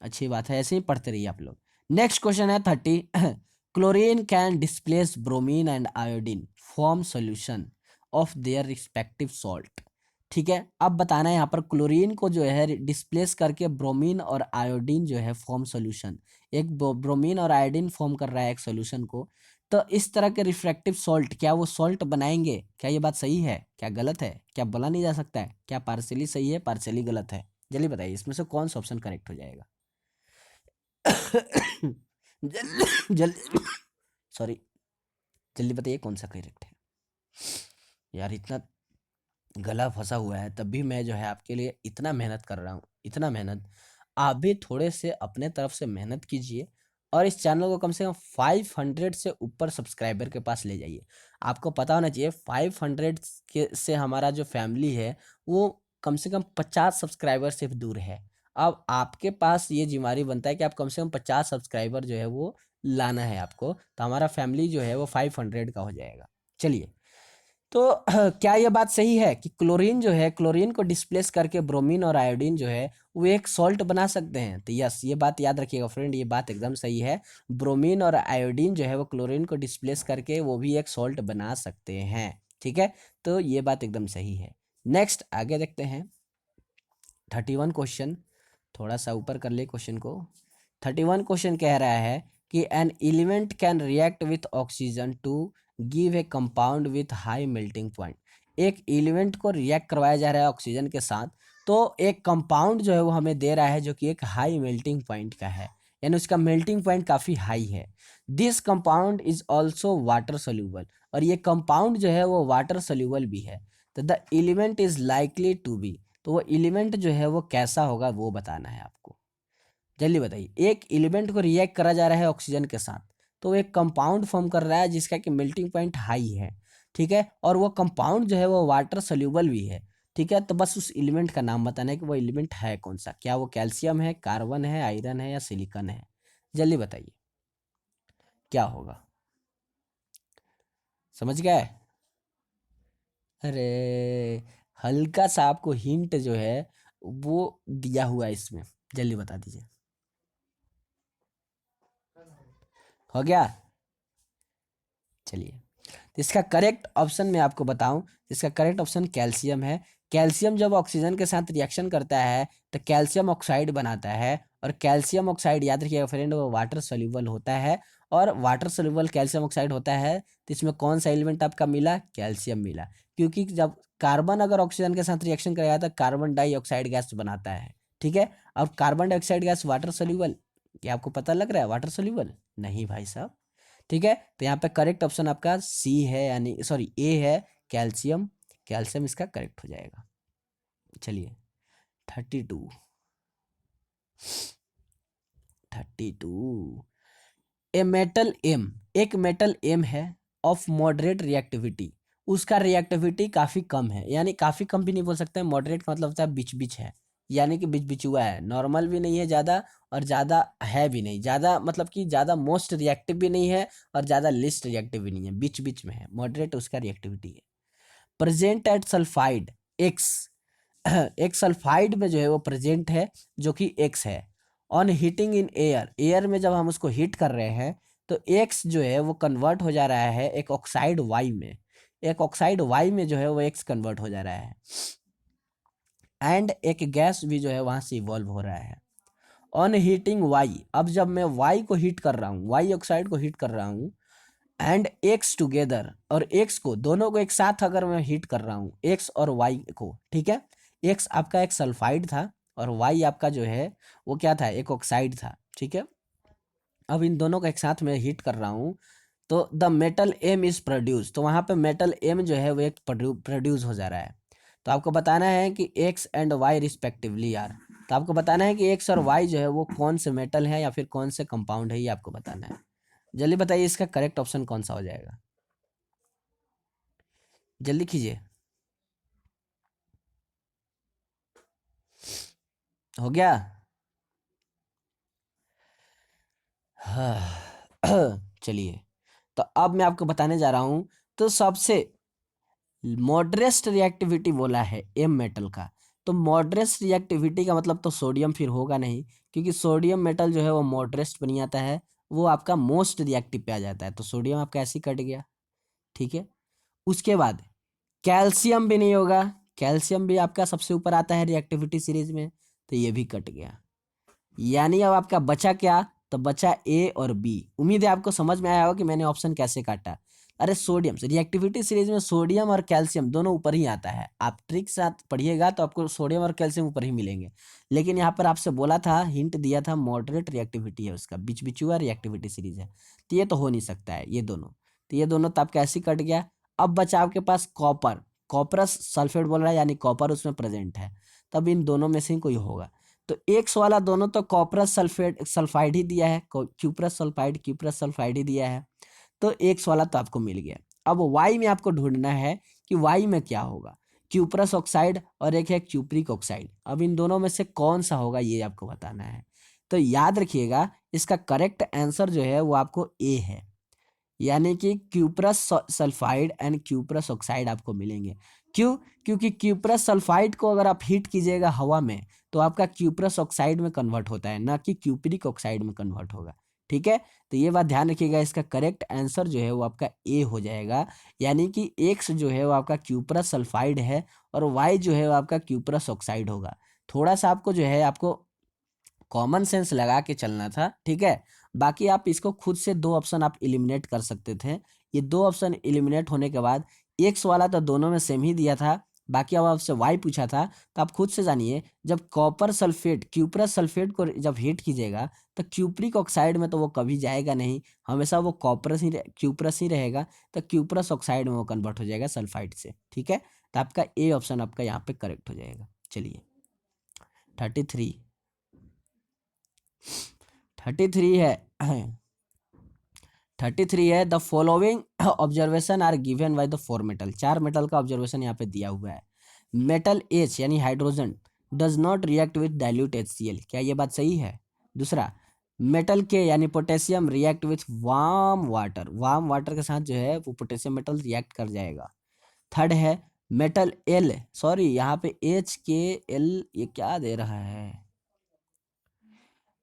अच्छी बात है, ऐसे ही पढ़ते रहिए आप लोग। नेक्स्ट क्वेश्चन है 30। Chlorine can displace bromine and iodine form solution of their respective salt. ठीक है, अब बताना है यहाँ पर क्लोरीन को जो है डिस्प्लेस करके ब्रोमीन और आयोडीन जो है फॉर्म सोल्यूशन, एक ब्रोमीन और आयोडीन फॉर्म कर रहा है एक सोल्यूशन को, तो इस तरह के रिफ्रैक्टिव सॉल्ट क्या वो सॉल्ट बनाएंगे, क्या ये बात सही है क्या गलत है, क्या बोला नहीं जा सकता है, क्या पार्शियली सही है पार्शियली गलत है, जल्दी बताइए इसमें से कौन सा ऑप्शन करेक्ट हो जाएगा। जल्दी जल्दी, सॉरी, जल्दी बताइए कौन सा करेक्ट है। यार इतना गला फंसा हुआ है तब भी मैं जो है आपके लिए इतना मेहनत कर रहा हूँ, इतना मेहनत। आप भी थोड़े से अपने तरफ से मेहनत कीजिए और इस चैनल को कम से कम 500 से ऊपर सब्सक्राइबर के पास ले जाइए। आपको पता होना चाहिए 500 के से हमारा जो फैमिली है वो कम से कम 50 सब्सक्राइबर से दूर है। अब आपके पास ये जिम्मेदारी बनता है कि आप कम से कम 50 सब्सक्राइबर जो है वो लाना है आपको, तो हमारा फैमिली जो है वो 500 का हो जाएगा। चलिए, तो क्या यह बात सही है कि क्लोरीन जो है, क्लोरीन को डिस्प्लेस करके ब्रोमीन और आयोडीन जो है वो एक सॉल्ट बना सकते हैं। तो यस, ये बात याद रखिएगा फ्रेंड, ये बात एकदम सही है। ब्रोमीन और आयोडीन जो है वो क्लोरीन को डिस्प्लेस करके वो भी एक सॉल्ट बना सकते हैं। ठीक है, तो ये बात एकदम सही है। नेक्स्ट आगे देखते हैं 31 क्वेश्चन, थोड़ा सा ऊपर कर ले क्वेश्चन को। 31 क्वेश्चन कह रहा है कि an element can react with oxygen to give a compound with high melting point. एक एलिमेंट को रिएक्ट करवाया जा रहा है ऑक्सीजन के साथ, तो एक कंपाउंड जो है वो हमें दे रहा है जो कि एक हाई मेल्टिंग पॉइंट का है, यानी उसका मेल्टिंग पॉइंट काफ़ी हाई है। This compound is also water soluble, और ये कंपाउंड जो है वो वाटर सोल्यूबल भी है। तो the element is likely to be, तो वो एलिमेंट जो है वो कैसा होगा वो बताना है आपको। जल्दी बताइए, एक एलिमेंट को रिएक्ट करा जा रहा है ऑक्सीजन के साथ, तो एक कंपाउंड फॉर्म कर रहा है जिसका कि मेल्टिंग पॉइंट हाई है। ठीक है, और वो कंपाउंड जो है वो वाटर सोल्यूबल भी है। ठीक है, तो बस उस एलिमेंट का नाम बताना है कि वो एलिमेंट है कौन सा, क्या वो कैल्शियम है, कार्बन है, आयरन है या सिलिकॉन है। जल्दी बताइए क्या होगा, समझ गए। अरे हल्का सा आपको हिंट जो है वो दिया हुआ है इसमें, जल्दी बता दीजिए। हो गया, चलिए, तो इसका करेक्ट ऑप्शन मैं आपको बताऊं, इसका करेक्ट ऑप्शन कैल्शियम है। कैल्शियम जब ऑक्सीजन के साथ रिएक्शन करता है तो कैल्शियम ऑक्साइड बनाता है, और कैल्शियम ऑक्साइड याद रखिएगा फ्रेंड वो वाटर सोल्यूबल होता है, और वाटर सोल्यूबल कैल्शियम ऑक्साइड होता है, तो इसमें कौन सा एलिमेंट आपका मिला, कैल्शियम मिला। क्योंकि जब कार्बन अगर ऑक्सीजन के साथ रिएक्शन करेगा तो कार्बन डाइऑक्साइड गैस बनाता है। ठीक है, और carbon dioxide gas water soluble, क्या आपको पता लग रहा है वाटर सोल्यूबल नहीं भाई साहब। ठीक है, तो यहाँ पे करेक्ट ऑप्शन आपका सी है, यानी सॉरी ए है, कैल्शियम। कैल्शियम इसका करेक्ट हो जाएगा। चलिए 32, 32, ए मेटल एम, एक मेटल एम है ऑफ मॉडरेट रिएक्टिविटी, उसका रिएक्टिविटी काफ़ी कम है, यानी काफ़ी कम भी नहीं बोल सकते, मॉडरेट का मतलब होता है बीच बीच है, यानी कि बीच बीच हुआ है, नॉर्मल भी नहीं है ज़्यादा और ज़्यादा है भी नहीं, ज़्यादा मतलब कि ज़्यादा मोस्ट रिएक्टिव भी नहीं है और ज़्यादा लिस्ट रिएक्टिव भी नहीं है, बीच बीच में है, मॉडरेट उसका रिएक्टिविटी है। प्रेजेंट एट सल्फाइड एक्स, एक सल्फाइड में जो है वो प्रेजेंट है जो कि एक्स है, on heating in air, air में जब हम उसको हीट कर रहे हैं तो एक्स जो है वो कन्वर्ट हो जा रहा है एक ऑक्साइड वाई में, एक ऑक्साइड वाई में जो है वो एक्स कन्वर्ट हो जा रहा है, एंड एक गैस भी जो है वहां से इवॉल्व हो रहा है। ऑन हीटिंग वाई, अब जब मैं वाई को हीट कर रहा हूँ, वाई ऑक्साइड को हीट कर रहा हूँ, एंड एक्स टुगेदर, और एक्स को, दोनों को एक साथ अगर मैं हीट कर रहा हूँ, एक्स और वाई को, ठीक है, एक्स आपका एक सल्फाइड था और वाई आपका जो है वो क्या था, एक ऑक्साइड था, ठीक है। अब इन दोनों को एक साथ में हीट कर रहा हूँ तो the metal M is produce, तो वहाँ पे मेटल एम जो है वो एक प्रोड्यूस हो जा रहा है। तो आपको बताना है कि X and Y respectively are, तो आपको बताना है कि एक्स और वाई जो है वो कौन से मेटल है या फिर कौन से कंपाउंड है, ये आपको बताना है। जल्दी बताइए इसका करेक्ट ऑप्शन कौन सा हो जाएगा, जल्दी कीजिए। हो गया? हाँ। चलिए, तो अब मैं आपको बताने जा रहा हूं, तो सबसे मॉडरेस्ट रिएक्टिविटी बोला है एम मेटल का, तो मॉडरेस्ट रिएक्टिविटी का मतलब तो सोडियम फिर होगा नहीं, क्योंकि सोडियम मेटल जो है वो मॉडरेस्ट बन जाता है, वो आपका मोस्ट रिएक्टिव पे आ जाता है, तो सोडियम आपका ऐसे ही कट गया, ठीक है। उसके बाद कैल्शियम भी नहीं होगा, कैल्शियम भी आपका सबसे ऊपर आता है रिएक्टिविटी सीरीज में, तो ये भी कट गया। यानी अब आपका बचा क्या, तो बचा ए और बी। उम्मीद है आपको समझ में आया होगा कि मैंने ऑप्शन कैसे काटा। अरे सोडियम से रिएक्टिविटी सीरीज में सोडियम और कैल्शियम दोनों ऊपर ही आता है, आप ट्रिक साथ पढ़िएगा तो आपको सोडियम और कैल्शियम ऊपर ही मिलेंगे, लेकिन यहाँ पर आपसे बोला था, हिंट दिया था मॉडरेट रिएक्टिविटी है उसका, बिच बिचुआ रिएक्टिविटी सीरीज है, तो ये तो हो नहीं सकता है ये दोनों, तो ये दोनों तो आपका ऐसे ही कट गया। अब बचा आपके पास कॉपर, कॉपरस सल्फेट बोल रहा है, यानी कॉपर उसमें प्रेजेंट है, तब इन दोनों में से ही कोई होगा। तो एक्स वाला दोनों तो कॉपरस सल्फेट सल्फाइड ही दिया है, क्यूप्रस सल्फाइड ही दिया है, तो एक्स वाला तो आपको मिल गया। अब वाई में आपको ढूंढना है कि वाई में क्या होगा, क्यूप्रस ऑक्साइड और एक है क्यूप्रिक ऑक्साइड, अब इन दोनों में से कौन सा होगा ये आपको बताना है। तो याद रखिएगा इसका करेक्ट आंसर जो है वो आपको ए है, यानी कि cuprous sulphide and cuprous oxide आपको मिलेंगे। क्यों? क्योंकि क्यूप्रस सल्फाइड को अगर आप हीट कीजिएगा हवा में तो आपका क्यूप्रस ऑक्साइड में कन्वर्ट होता है, ना कि क्यूप्रिक ऑक्साइड में कन्वर्ट होगा, ठीक है। तो ये बात ध्यान रखिएगा, इसका करेक्ट आंसर जो है वो आपका ए हो जाएगा, यानी कि एक्स जो है वो आपका क्यूप्रस सल्फाइड है और वाई जो है वो आपका क्यूप्रस ऑक्साइड होगा। थोड़ा सा आपको जो है आपको कॉमन सेंस लगा के चलना था, ठीक है। बाकी आप इसको खुद से दो ऑप्शन आप इलिमिनेट कर सकते थे, ये दो ऑप्शन इलिमिनेट होने के बाद एक्स वाला तो दोनों में सेम ही दिया था, बाकी अब आपसे वाई पूछा था, तो आप खुद से जानिए, जब कॉपर सल्फेट क्यूप्रस सल्फेट को जब हीट कीजिएगा तो क्यूप्रिक ऑक्साइड में तो वो कभी जाएगा नहीं, हमेशा वो कॉपरस ही क्यूप्रस ही रहेगा, तो क्यूप्रस ऑक्साइड में वो कन्वर्ट हो जाएगा सल्फाइड से, ठीक है। तो आपका ए ऑप्शन आपका यहाँ पे करेक्ट हो जाएगा। चलिए 33, 33 है। 33 है, the following observation are given by the four metal, चार मेटल का ऑब्जर्वेशन यहाँ पे दिया हुआ है। मेटल एच यानी hydrogen does not react with dilute HCl, क्या ये बात सही है? दूसरा, मेटल के यानी potassium react with warm water, warm water के साथ जो है वो पोटेशियम मेटल रिएक्ट कर जाएगा। थर्ड है मेटल एल, सॉरी यहाँ पे HKl, ये क्या दे रहा है,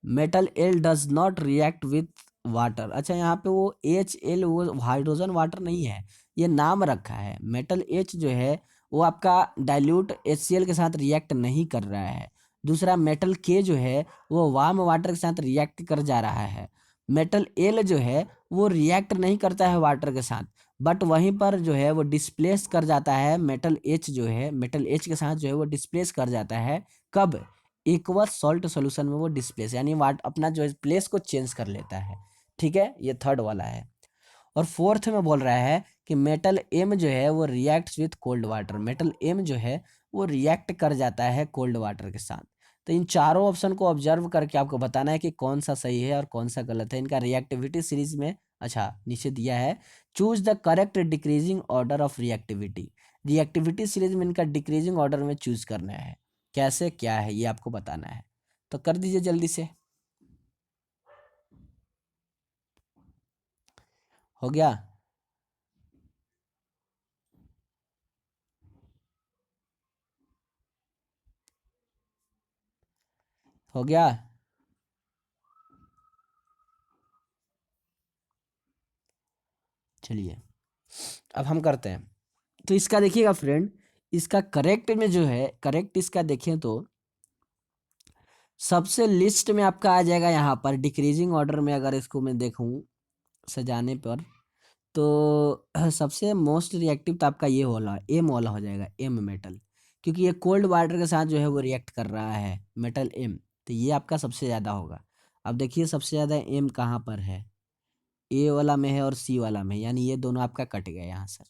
metal L does not react with water, अच्छा यहाँ पे वो HL वो हाइड्रोजन वाटर नहीं है, ये नाम रखा है, मेटल H जो है वो आपका डाइल्यूट HCl के साथ रिएक्ट नहीं कर रहा है। दूसरा मेटल K जो है वो वार्म वाटर के साथ रिएक्ट कर जा रहा है। मेटल L जो है वो रिएक्ट नहीं करता है वाटर के साथ, बट वहीं पर जो है वो डिस्प्लेस कर जाता है, मेटल H जो है मेटल H के साथ जो है वो डिस्प्लेस कर जाता है, कब? एक्वस सॉल्ट सॉल्यूशन में वो डिस्प्लेस यानी वाट अपना जो है प्लेस को चेंज कर लेता है, ठीक है, ये थर्ड वाला है। और फोर्थ में बोल रहा है कि मेटल एम जो है वो reacts with cold water, metal M जो है वो रिएक्ट कर जाता है कोल्ड वाटर के साथ। तो इन चारों ऑप्शन को ऑब्जर्व करके आपको बताना है कि कौन सा सही है और कौन सा गलत है इनका रिएक्टिविटी सीरीज में। अच्छा नीचे दिया है, choose the correct decreasing order of reactivity, reactivity series में इनका डिक्रीजिंग ऑर्डर में चूज करना है, कैसे क्या है ये आपको बताना है, तो कर दीजिए जल्दी से। हो गया? हो गया? चलिए अब हम करते हैं। तो इसका देखिएगा फ्रेंड, इसका करेक्ट में जो है, करेक्ट इसका देखें तो सबसे लिस्ट में आपका आ जाएगा यहाँ पर डिक्रीजिंग ऑर्डर में, अगर इसको मैं देखूँ सजाने पर, तो सबसे मोस्ट रिएक्टिव तो आपका ये वाला एम वाला हो जाएगा, एम मेटल, क्योंकि ये कोल्ड वाटर के साथ जो है वो रिएक्ट कर रहा है, मेटल एम, तो ये आपका सबसे ज़्यादा होगा। अब देखिए सबसे ज़्यादा एम कहाँ पर है, ए वाला में है और सी वाला में, यानी ये दोनों आपका कट गए यहाँ सर।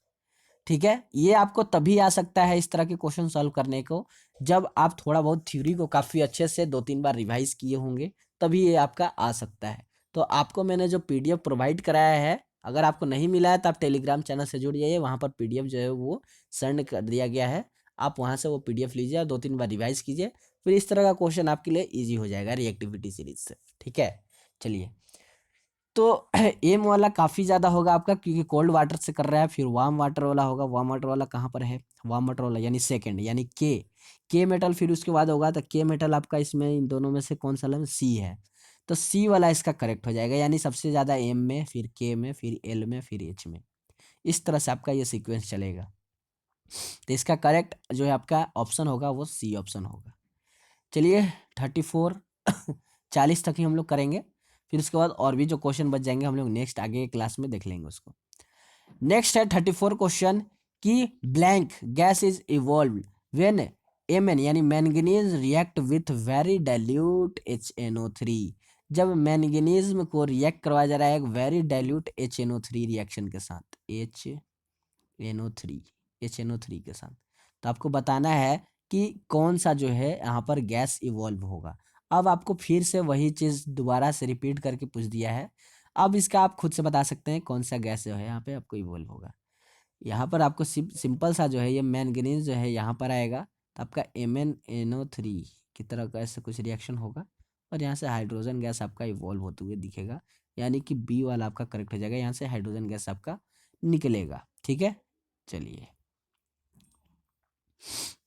ठीक है, ये आपको तभी आ सकता है इस तरह के क्वेश्चन सॉल्व करने को, जब आप थोड़ा बहुत थ्योरी को काफ़ी अच्छे से 2-3 बार रिवाइज किए होंगे, तभी ये आपका आ सकता है। तो आपको मैंने जो पीडीएफ प्रोवाइड कराया है, अगर आपको नहीं मिला है तो आप टेलीग्राम चैनल से जुड़ जाइए, वहाँ पर पीडीएफ जो है वो सेंड कर दिया गया है, आप वहाँ से वो पीडीएफ लीजिए और 2-3 बार रिवाइज कीजिए, फिर इस तरह का क्वेश्चन आपके लिए ईजी हो जाएगा रिएक्टिविटी सीरीज से। ठीक है, चलिए तो एम वाला काफ़ी ज़्यादा होगा आपका, क्योंकि कोल्ड वाटर से कर रहा है। फिर वार्म वाटर वाला होगा, वार्म वाटर वाला कहाँ पर है, वार्म वाटर वाला यानी सेकंड, यानी के मेटल, फिर उसके बाद होगा तो के मेटल आपका इसमें इन दोनों में से कौन सा सी है, तो सी वाला इसका करेक्ट हो जाएगा, यानी सबसे ज़्यादा एम में, फिर के में, फिर एल में, फिर एच में, इस तरह से आपका ये सीक्वेंस चलेगा। तो इसका करेक्ट जो है आपका ऑप्शन होगा वो सी ऑप्शन होगा। चलिए 34 40 तक ही हम लोग करेंगे, फिर उसके बाद और भी जो क्वेश्चन बच जाएंगे हम लोग नेक्स्ट आगे के क्लास में देख लेंगे उसको। नेक्स्ट है 34 क्वेश्चन कि blank gas is evolve when MN यानी manganese react with very dilute HNO3। जब मैंगनीज को रिएक्ट करवाया जा रहा है एक वेरी डाइल्यूट HNO3 रिएक्शन के साथ, HNO3 के साथ, तो आपको बताना है कि कौन सा जो है यहाँ पर गैस इवॉल्व होगा। अब आपको फिर से वही चीज़ दोबारा से रिपीट करके पूछ दिया है, अब इसका आप खुद से बता सकते हैं कौन सा गैस जो है यहाँ पे आपको इवॉल्व होगा। यहाँ पर आपको सिंपल सा जो है ये मैंगनीज जो है यहाँ पर आएगा, तो आपका MnNO3 की तरह का ऐसा कुछ रिएक्शन होगा, और यहाँ से हाइड्रोजन गैस आपका इवॉल्व होते हुए दिखेगा, यानी कि बी वाला आपका करेक्ट हो जाएगा, यहाँ से हाइड्रोजन गैस आपका निकलेगा। ठीक है, चलिए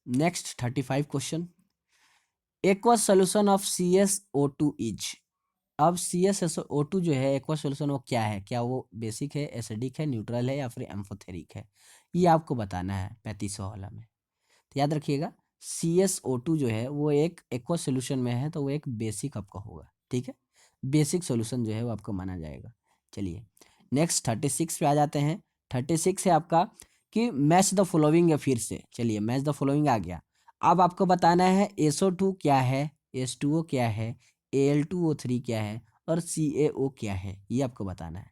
next 35 question, aqueous solution of CSO2 is. अब CSO2 जो है एक्वा सोल्यूशन वो क्या है, क्या वो बेसिक है, एसिडिक है, न्यूट्रल है, या फिर एम्फोथेरिक है, ये आपको बताना है 35वां वाला में। तो याद रखिएगा CSO2 जो है वो एक एक्वा सोल्यूशन में है, तो वो एक बेसिक आपका होगा। ठीक है, बेसिक सोल्यूशन जो है वो आपको माना जाएगा। चलिए नेक्स्ट 36 पे आ जाते हैं। 36 है आपका कि मैच द फॉलोइंग है, फिर से चलिए मैच द फॉलोइंग आ गया। अब आपको बताना है SO2 क्या है, H2O क्या है, Al2O3 क्या है, और CaO क्या है, ये आपको बताना है।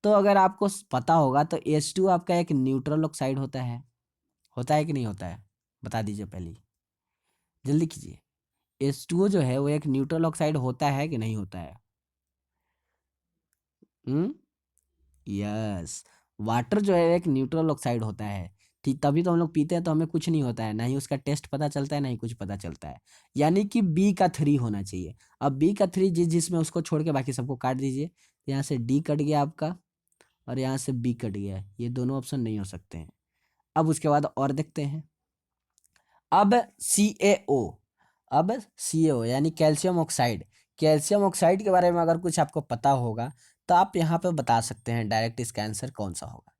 तो अगर आपको पता होगा तो H2 आपका एक न्यूट्रल ऑक्साइड होता है कि नहीं होता है, बता दीजिए पहले ही, जल्दी कीजिए। H2O जो है वो एक न्यूट्रल ऑक्साइड होता है कि नहीं होता है? हम्म, यस, वाटर जो है एक न्यूट्रल ऑक्साइड होता है, ठीक, तभी तो हम लोग पीते हैं, तो हमें कुछ नहीं होता है, ना ही उसका टेस्ट पता चलता है, ना ही कुछ पता चलता है, यानी कि बी का 3 होना चाहिए। अब बी का 3 जिसमें उसको छोड़ के बाकी सबको काट दीजिए, यहाँ से डी कट गया आपका, और यहाँ से बी कट गया, ये दोनों ऑप्शन नहीं हो सकते हैं। अब उसके बाद और देखते हैं, अब CaO, अब CaO यानी कैल्शियम ऑक्साइड के बारे में अगर कुछ आपको पता होगा तो आप यहाँ पे बता सकते हैं डायरेक्ट इसका आंसर कौन सा होगा।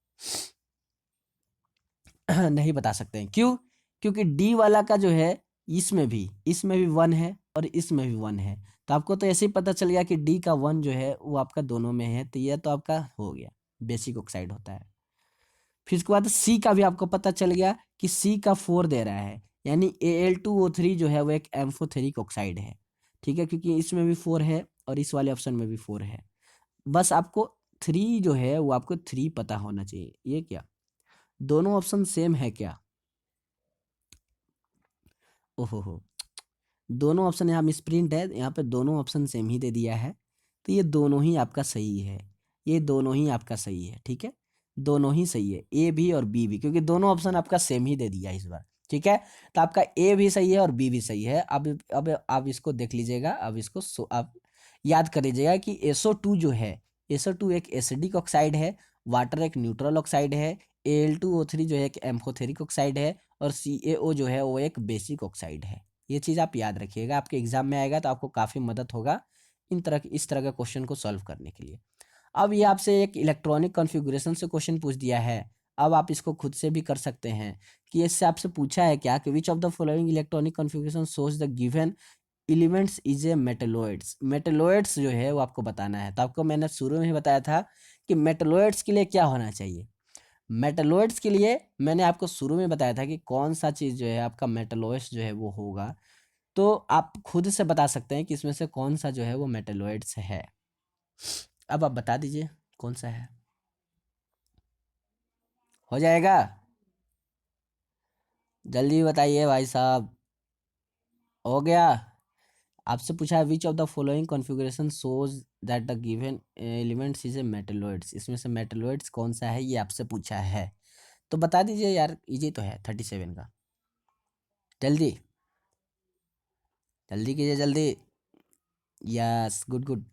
नहीं बता सकते हैं, क्यों? क्योंकि डी वाला का जो है इसमें भी 1 है और इसमें भी 1 है, तो आपको तो ऐसे ही पता चल गया कि डी का 1 जो है वो आपका दोनों में है, तो यह तो आपका हो गया बेसिक ऑक्साइड होता है। फिर उसके बाद सी का भी आपको पता चल गया कि सी का 4 दे रहा है, यानी Al2O3 जो है वो एक एम्फोथेरिक ऑक्साइड है। ठीक है, क्योंकि इसमें भी 4 है और इस वाले ऑप्शन में भी 4 है। बस आपको 3 जो है वो आपको 3 पता होना चाहिए। ये क्या दोनों ऑप्शन सेम है क्या? ओहो हो, दोनों ऑप्शन यहाँ मिसप्रिंट है, यहाँ पे दोनों ऑप्शन सेम ही दे दिया है, तो ये दोनों ही आपका सही है, ये दोनों ही आपका सही है। ठीक है, दोनों ही सही है, ए भी और बी भी, क्योंकि दोनों ऑप्शन आपका सेम ही दे दिया है इस बार। ठीक है, तो आपका ए भी सही है और बी भी सही है। अब आप इसको देख लीजिएगा, अब इसको आप याद कर लीजिएगा कि SO2 जो है, SO2 एक एसिडिक ऑक्साइड है, वाटर एक न्यूट्रल ऑक्साइड है, Al2O3 जो है एक एम्फोथेरिक ऑक्साइड है, और CaO जो है वो एक बेसिक ऑक्साइड है। ये चीज़ आप याद रखिएगा, आपके एग्जाम में आएगा तो आपको काफ़ी मदद होगा इस तरह के क्वेश्चन को सॉल्व करने के लिए। अब ये आपसे एक इलेक्ट्रॉनिक कॉन्फ़िगरेशन से क्वेश्चन पूछ दिया है। अब आप इसको खुद से भी कर सकते हैं कि इससे आपसे पूछा है क्या कि विच of the following electronic configuration shows the given elements is a metalloids. Metalloids जो है वो आपको बताना है। तो आपको मैंने शुरू में ही बताया था कि मेटलॉइड्स के लिए क्या होना चाहिए। मेटलॉइड्स के लिए मैंने आपको शुरू में बताया था कि कौन सा चीज़ जो है आपका मेटलॉइड्स जो है वो होगा। तो आप खुद से बता सकते हैं कि इसमें से कौन सा जो है वो मेटलॉइड्स है। अब आप बता दीजिए कौन सा है। हो जाएगा, जल्दी बताइए भाई साहब। हो गया। आपसे पूछा है which of the following configuration shows that the given elements is a metalloids. इसमें से मेटलॉइड्स कौन सा है ये आपसे पूछा है। तो बता दीजिए यार, इजी तो है 37 का। जल्दी जल्दी कीजिए जल्दी। Yes, good good.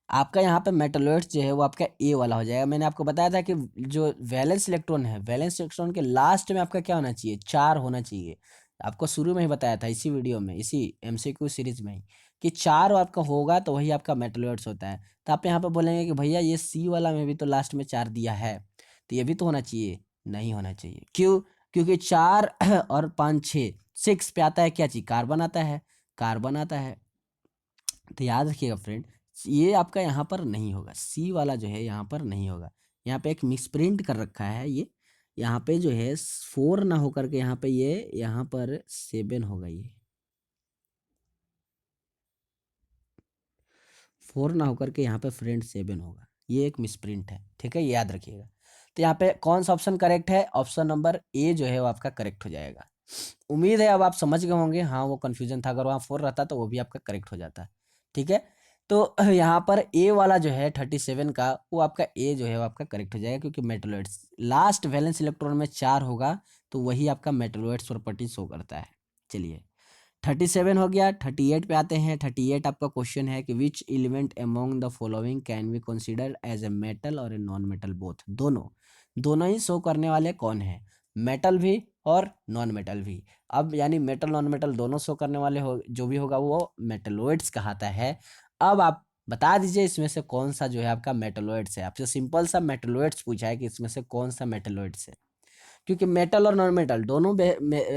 आपका यहाँ पे मेटलॉइड्स जो है वो आपका ए वाला हो जाएगा। मैंने आपको बताया था कि जो वैलेंस इलेक्ट्रॉन है, वैलेंस इलेक्ट्रॉन के लास्ट में आपका क्या होना चाहिए, 4 होना चाहिए। आपको शुरू में ही बताया था इसी वीडियो में, इसी एमसीक्यू सीरीज में ही, कि 4 आपका होगा तो वही आपका मेटलॉइड्स होता है। तो आप यहाँ पे बोलेंगे कि भैया ये सी वाला में भी तो लास्ट में 4 दिया है, तो ये भी तो होना चाहिए। नहीं होना चाहिए, क्यों? क्योंकि 4 और 5 6, 6 पे आता है क्या चीज, कार्बन आता है। कार्बन आता है। तो याद रखिएगा फ्रेंड, ये आपका यहाँ पर नहीं होगा, सी वाला जो है यहाँ पर नहीं होगा। यहाँ पे एक मिसप्रिंट कर रखा है ये। यहाँ पे जो है 4 ना होकर के यहाँ पे ये यहाँ पर 7 होगा। ये 4 ना होकर के यहाँ पे फ्रेंड 7 होगा। ये एक मिसप्रिंट है, ठीक है, ये याद रखिएगा। तो यहाँ पे कौन सा ऑप्शन करेक्ट है? ऑप्शन नंबर ए जो है वो आपका करेक्ट हो जाएगा। उम्मीद है अब आप समझ गए होंगे। हाँ, वो कन्फ्यूजन था, अगर वहाँ 4 रहता तो वो भी आपका करेक्ट हो जाता। ठीक है। तो यहाँ पर ए वाला जो है 37 का, वो आपका ए जो है वो आपका करेक्ट हो जाएगा, क्योंकि मेटलॉइड्स लास्ट वैलेंस इलेक्ट्रॉन में 4 होगा तो वही आपका मेटलॉइड्स प्रॉपर्टी शो करता है। चलिए, 37 हो गया। 38 पे आते हैं। 38 आपका क्वेश्चन है कि which element among the following can be considered as a metal और ए नॉन मेटल बोथ। दोनों दोनों ही शो करने वाले कौन है, मेटल भी और नॉन मेटल भी। अब यानी मेटल नॉन मेटल दोनों शो करने वाले हो, जो भी होगा वो मेटलॉइड्स कहलाता है। अब आप बता दीजिए इसमें से कौन सा जो है आपका मेटलॉइड्स है। आपसे सिंपल सा मेटलॉइड्स पूछा है कि इसमें से कौन सा मेटलॉइड्स है, क्योंकि मेटल और नॉन मेटल दोनों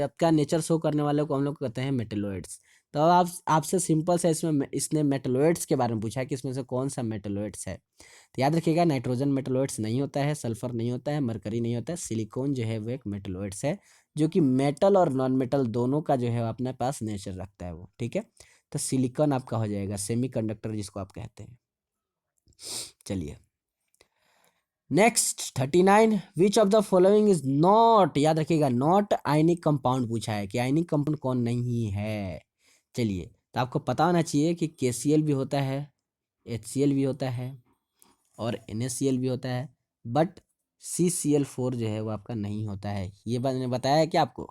आपका नेचर शो करने वाले को हम लोग कहते हैं मेटलॉइड्स। तो आप आपसे सिंपल सा इसने मेटलॉइड्स के बारे में पूछा है कि इसमें से कौन सा मेटलॉइड्स है। तो याद रखिएगा, नाइट्रोजन मेटलॉइड्स नहीं होता है, सल्फर नहीं होता है, मरकरी नहीं होता है, सिलिकॉन जो है वो एक मेटलॉइड्स है, जो कि मेटल और नॉन मेटल दोनों का जो है अपने पास नेचर रखता है वो। ठीक है। तो सिलिकॉन आपका हो जाएगा, सेमीकंडक्टर जिसको आप कहते हैं। चलिए, next 39, which of the following is not, याद रखिएगा, नॉट आयनिक कंपाउंड पूछा है कि आयनिक कंपाउंड कौन नहीं है। चलिए, तो आपको पता होना चाहिए कि KCl भी होता है, HCl भी होता है और NaCl भी होता है, बट CCl4 जो है वो आपका नहीं होता है। ये मैंने बताया है क्या आपको?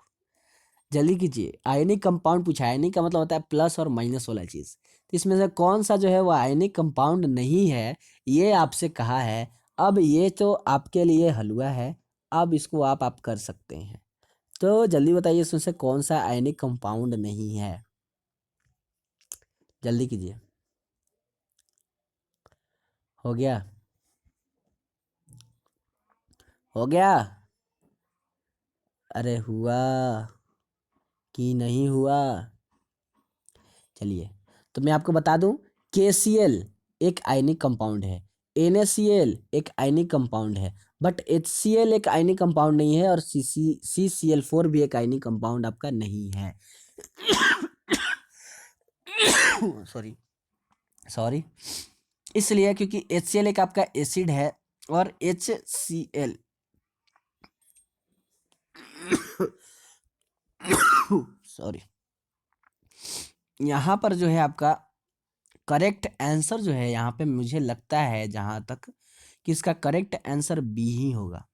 जल्दी कीजिए। आयनिक कंपाउंड पूछा है, आयनिक का मतलब होता है प्लस और माइनस वाला चीज। तो इसमें से कौन सा जो है वो आयनिक कंपाउंड नहीं है, ये आपसे कहा है। अब ये तो आपके लिए हलवा है, अब इसको आप कर सकते हैं। तो जल्दी बताइए इसमें से कौन सा आयनिक कंपाउंड नहीं है। जल्दी कीजिए। हो गया? हो गया? अरे हुआ कि नहीं हुआ? चलिए, तो मैं आपको बता दूं, KCl एक आयनिक कंपाउंड है, NaCl एक आयनिक कंपाउंड है, बट HCl एक आयनिक कंपाउंड नहीं है, और CCl4 भी एक आयनिक कंपाउंड आपका नहीं है। सॉरी सॉरी, इसलिए क्योंकि HCl एक आपका एसिड है, और HCl सॉरी, यहाँ पर जो है आपका करेक्ट आंसर जो है, यहाँ पे मुझे लगता है जहाँ तक कि इसका करेक्ट आंसर बी ही होगा।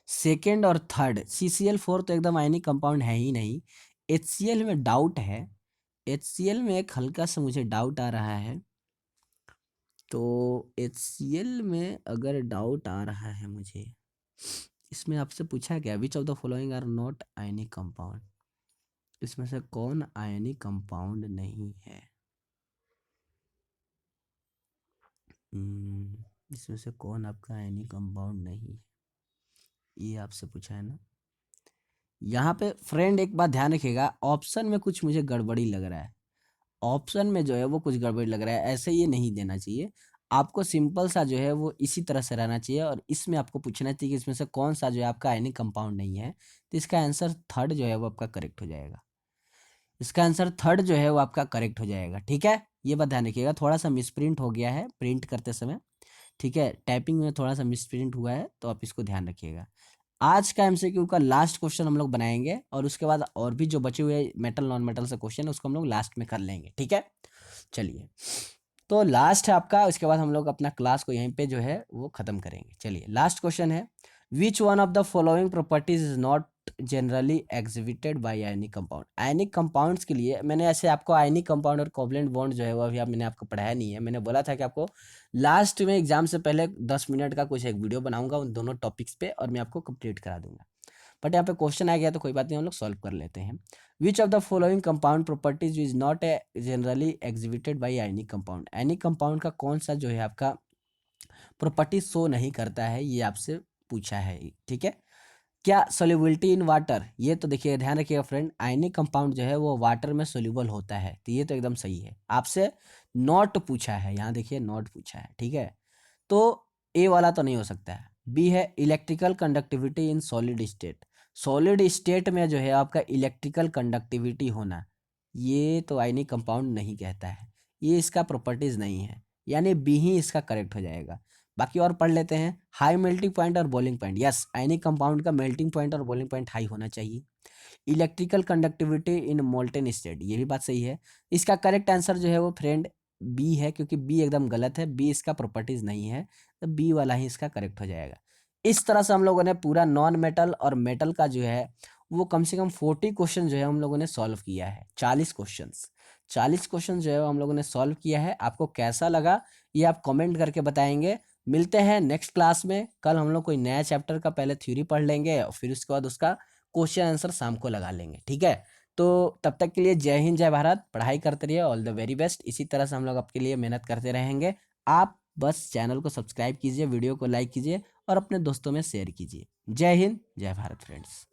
सेकेंड और थर्ड, CCl4 तो एकदम आयनिक कंपाउंड है ही नहीं। HCl में डाउट है, HCl में एक हल्का सा मुझे डाउट आ रहा है। तो HCl में अगर डाउट आ रहा है मुझे, इसमें आपसे पूछा क्या, which of the following are not ionic compound, इसमें से कौन आयनिक कंपाउंड नहीं है? इसमें से कौन आपका आयनिक कंपाउंड नहीं है, ये आपसे पूछा है ना। यहाँ पे फ्रेंड एक बात ध्यान रखिएगा, ऑप्शन में कुछ मुझे गड़बड़ी लग रहा है। ऑप्शन में जो है वो कुछ गड़बड़ी लग रहा है, ऐसे ये नहीं देना चाहिए। आपको सिंपल सा जो है वो इसी तरह से रहना चाहिए, और इसमें आपको पूछना चाहिए कि इसमें से कौन सा जो है आपका आयनिक कंपाउंड नहीं है। तो इसका आंसर थर्ड जो है वो आपका करेक्ट हो जाएगा। इसका आंसर थर्ड जो है वो आपका करेक्ट हो जाएगा। ठीक है, ये बात ध्यान रखिएगा। थोड़ा सा मिसप्रिंट हो गया है प्रिंट करते समय, ठीक है, टाइपिंग में थोड़ा सा मिसप्रिंट हुआ है, तो आप इसको ध्यान रखिएगा। आज का एमसीक्यू का लास्ट क्वेश्चन हम लोग बनाएंगे, और उसके बाद और भी जो बचे हुए मेटल नॉन मेटल से क्वेश्चन है उसको हम लोग लास्ट में कर लेंगे। ठीक है, चलिए, तो लास्ट है आपका, उसके बाद हम लोग अपना क्लास को यहीं पे जो है वो खत्म करेंगे। चलिए, लास्ट क्वेश्चन है, which one of the following properties is not generally exhibited by ionic compound. Ionic compounds के लिए मैंने ऐसे आपको आयनिक कंपाउंड और कोवलेंट बॉन्ड जो है वो अभी मैंने आपको पढ़ाया नहीं है। मैंने बोला था कि आपको लास्ट में एग्जाम से पहले 10 मिनट का कुछ एक वीडियो बनाऊंगा उन दोनों टॉपिक्स पे, और मैं आपको कंप्लीट करा दूंगा। बट यहाँ पे क्वेश्चन आ गया तो कोई बात नहीं, हम लोग सॉल्व कर लेते हैं। विच of the following compound properties is not generally exhibited by ionic compound. Ionic compound का कौन सा जो है आपका प्रॉपर्टी शो नहीं करता है, ये आपसे पूछा है। ठीक है, क्या सोल्युबिलिटी इन वाटर, ये तो देखिए ध्यान रखिएगा फ्रेंड, आयनिक कंपाउंड जो है वो वाटर में सोल्यूबल होता है, तो ये तो एकदम सही है। आपसे नॉट पूछा है, यहाँ देखिए नॉट पूछा है। ठीक है, तो ए वाला तो नहीं हो सकता है। बी है electrical conductivity in solid state. Solid state में जो है आपका इलेक्ट्रिकल कंडक्टिविटी होना, ये तो आयनिक कंपाउंड नहीं कहता है, ये इसका प्रॉपर्टीज नहीं है, यानी बी ही इसका करेक्ट हो जाएगा। बाकी और पढ़ लेते हैं। हाई मेल्टिंग पॉइंट और boiling point, yes, ionic compound का मेल्टिंग पॉइंट और बॉइलिंग पॉइंट हाई होना चाहिए। इलेक्ट्रिकल कंडक्टिविटी इन मोल्टेन स्टेट, ये भी बात सही है। इसका करेक्ट आंसर जो है वो फ्रेंड बी है, क्योंकि बी एकदम गलत है, बी इसका प्रॉपर्टीज नहीं है, तो बी वाला ही इसका करेक्ट हो जाएगा। इस तरह से हम लोगों ने पूरा नॉन मेटल और मेटल का जो है वो कम से कम 40 क्वेश्चन जो है हम लोगों ने सॉल्व किया है। 40 क्वेश्चन जो है वो हम लोगों ने सॉल्व किया है। आपको कैसा लगा ये आप कमेंट करके बताएंगे। मिलते हैं नेक्स्ट क्लास में। कल हम लोग कोई नया चैप्टर का पहले थ्योरी पढ़ लेंगे, और फिर उसके बाद उसका क्वेश्चन आंसर शाम को लगा लेंगे। ठीक है, तो तब तक के लिए जय हिंद जय भारत, पढ़ाई करते रहिए, ऑल द वेरी बेस्ट। इसी तरह से हम लोग आपके लिए मेहनत करते रहेंगे। आप बस चैनल को सब्सक्राइब कीजिए, वीडियो को लाइक कीजिए, और अपने दोस्तों में शेयर कीजिए। जय हिंद जय भारत फ्रेंड्स।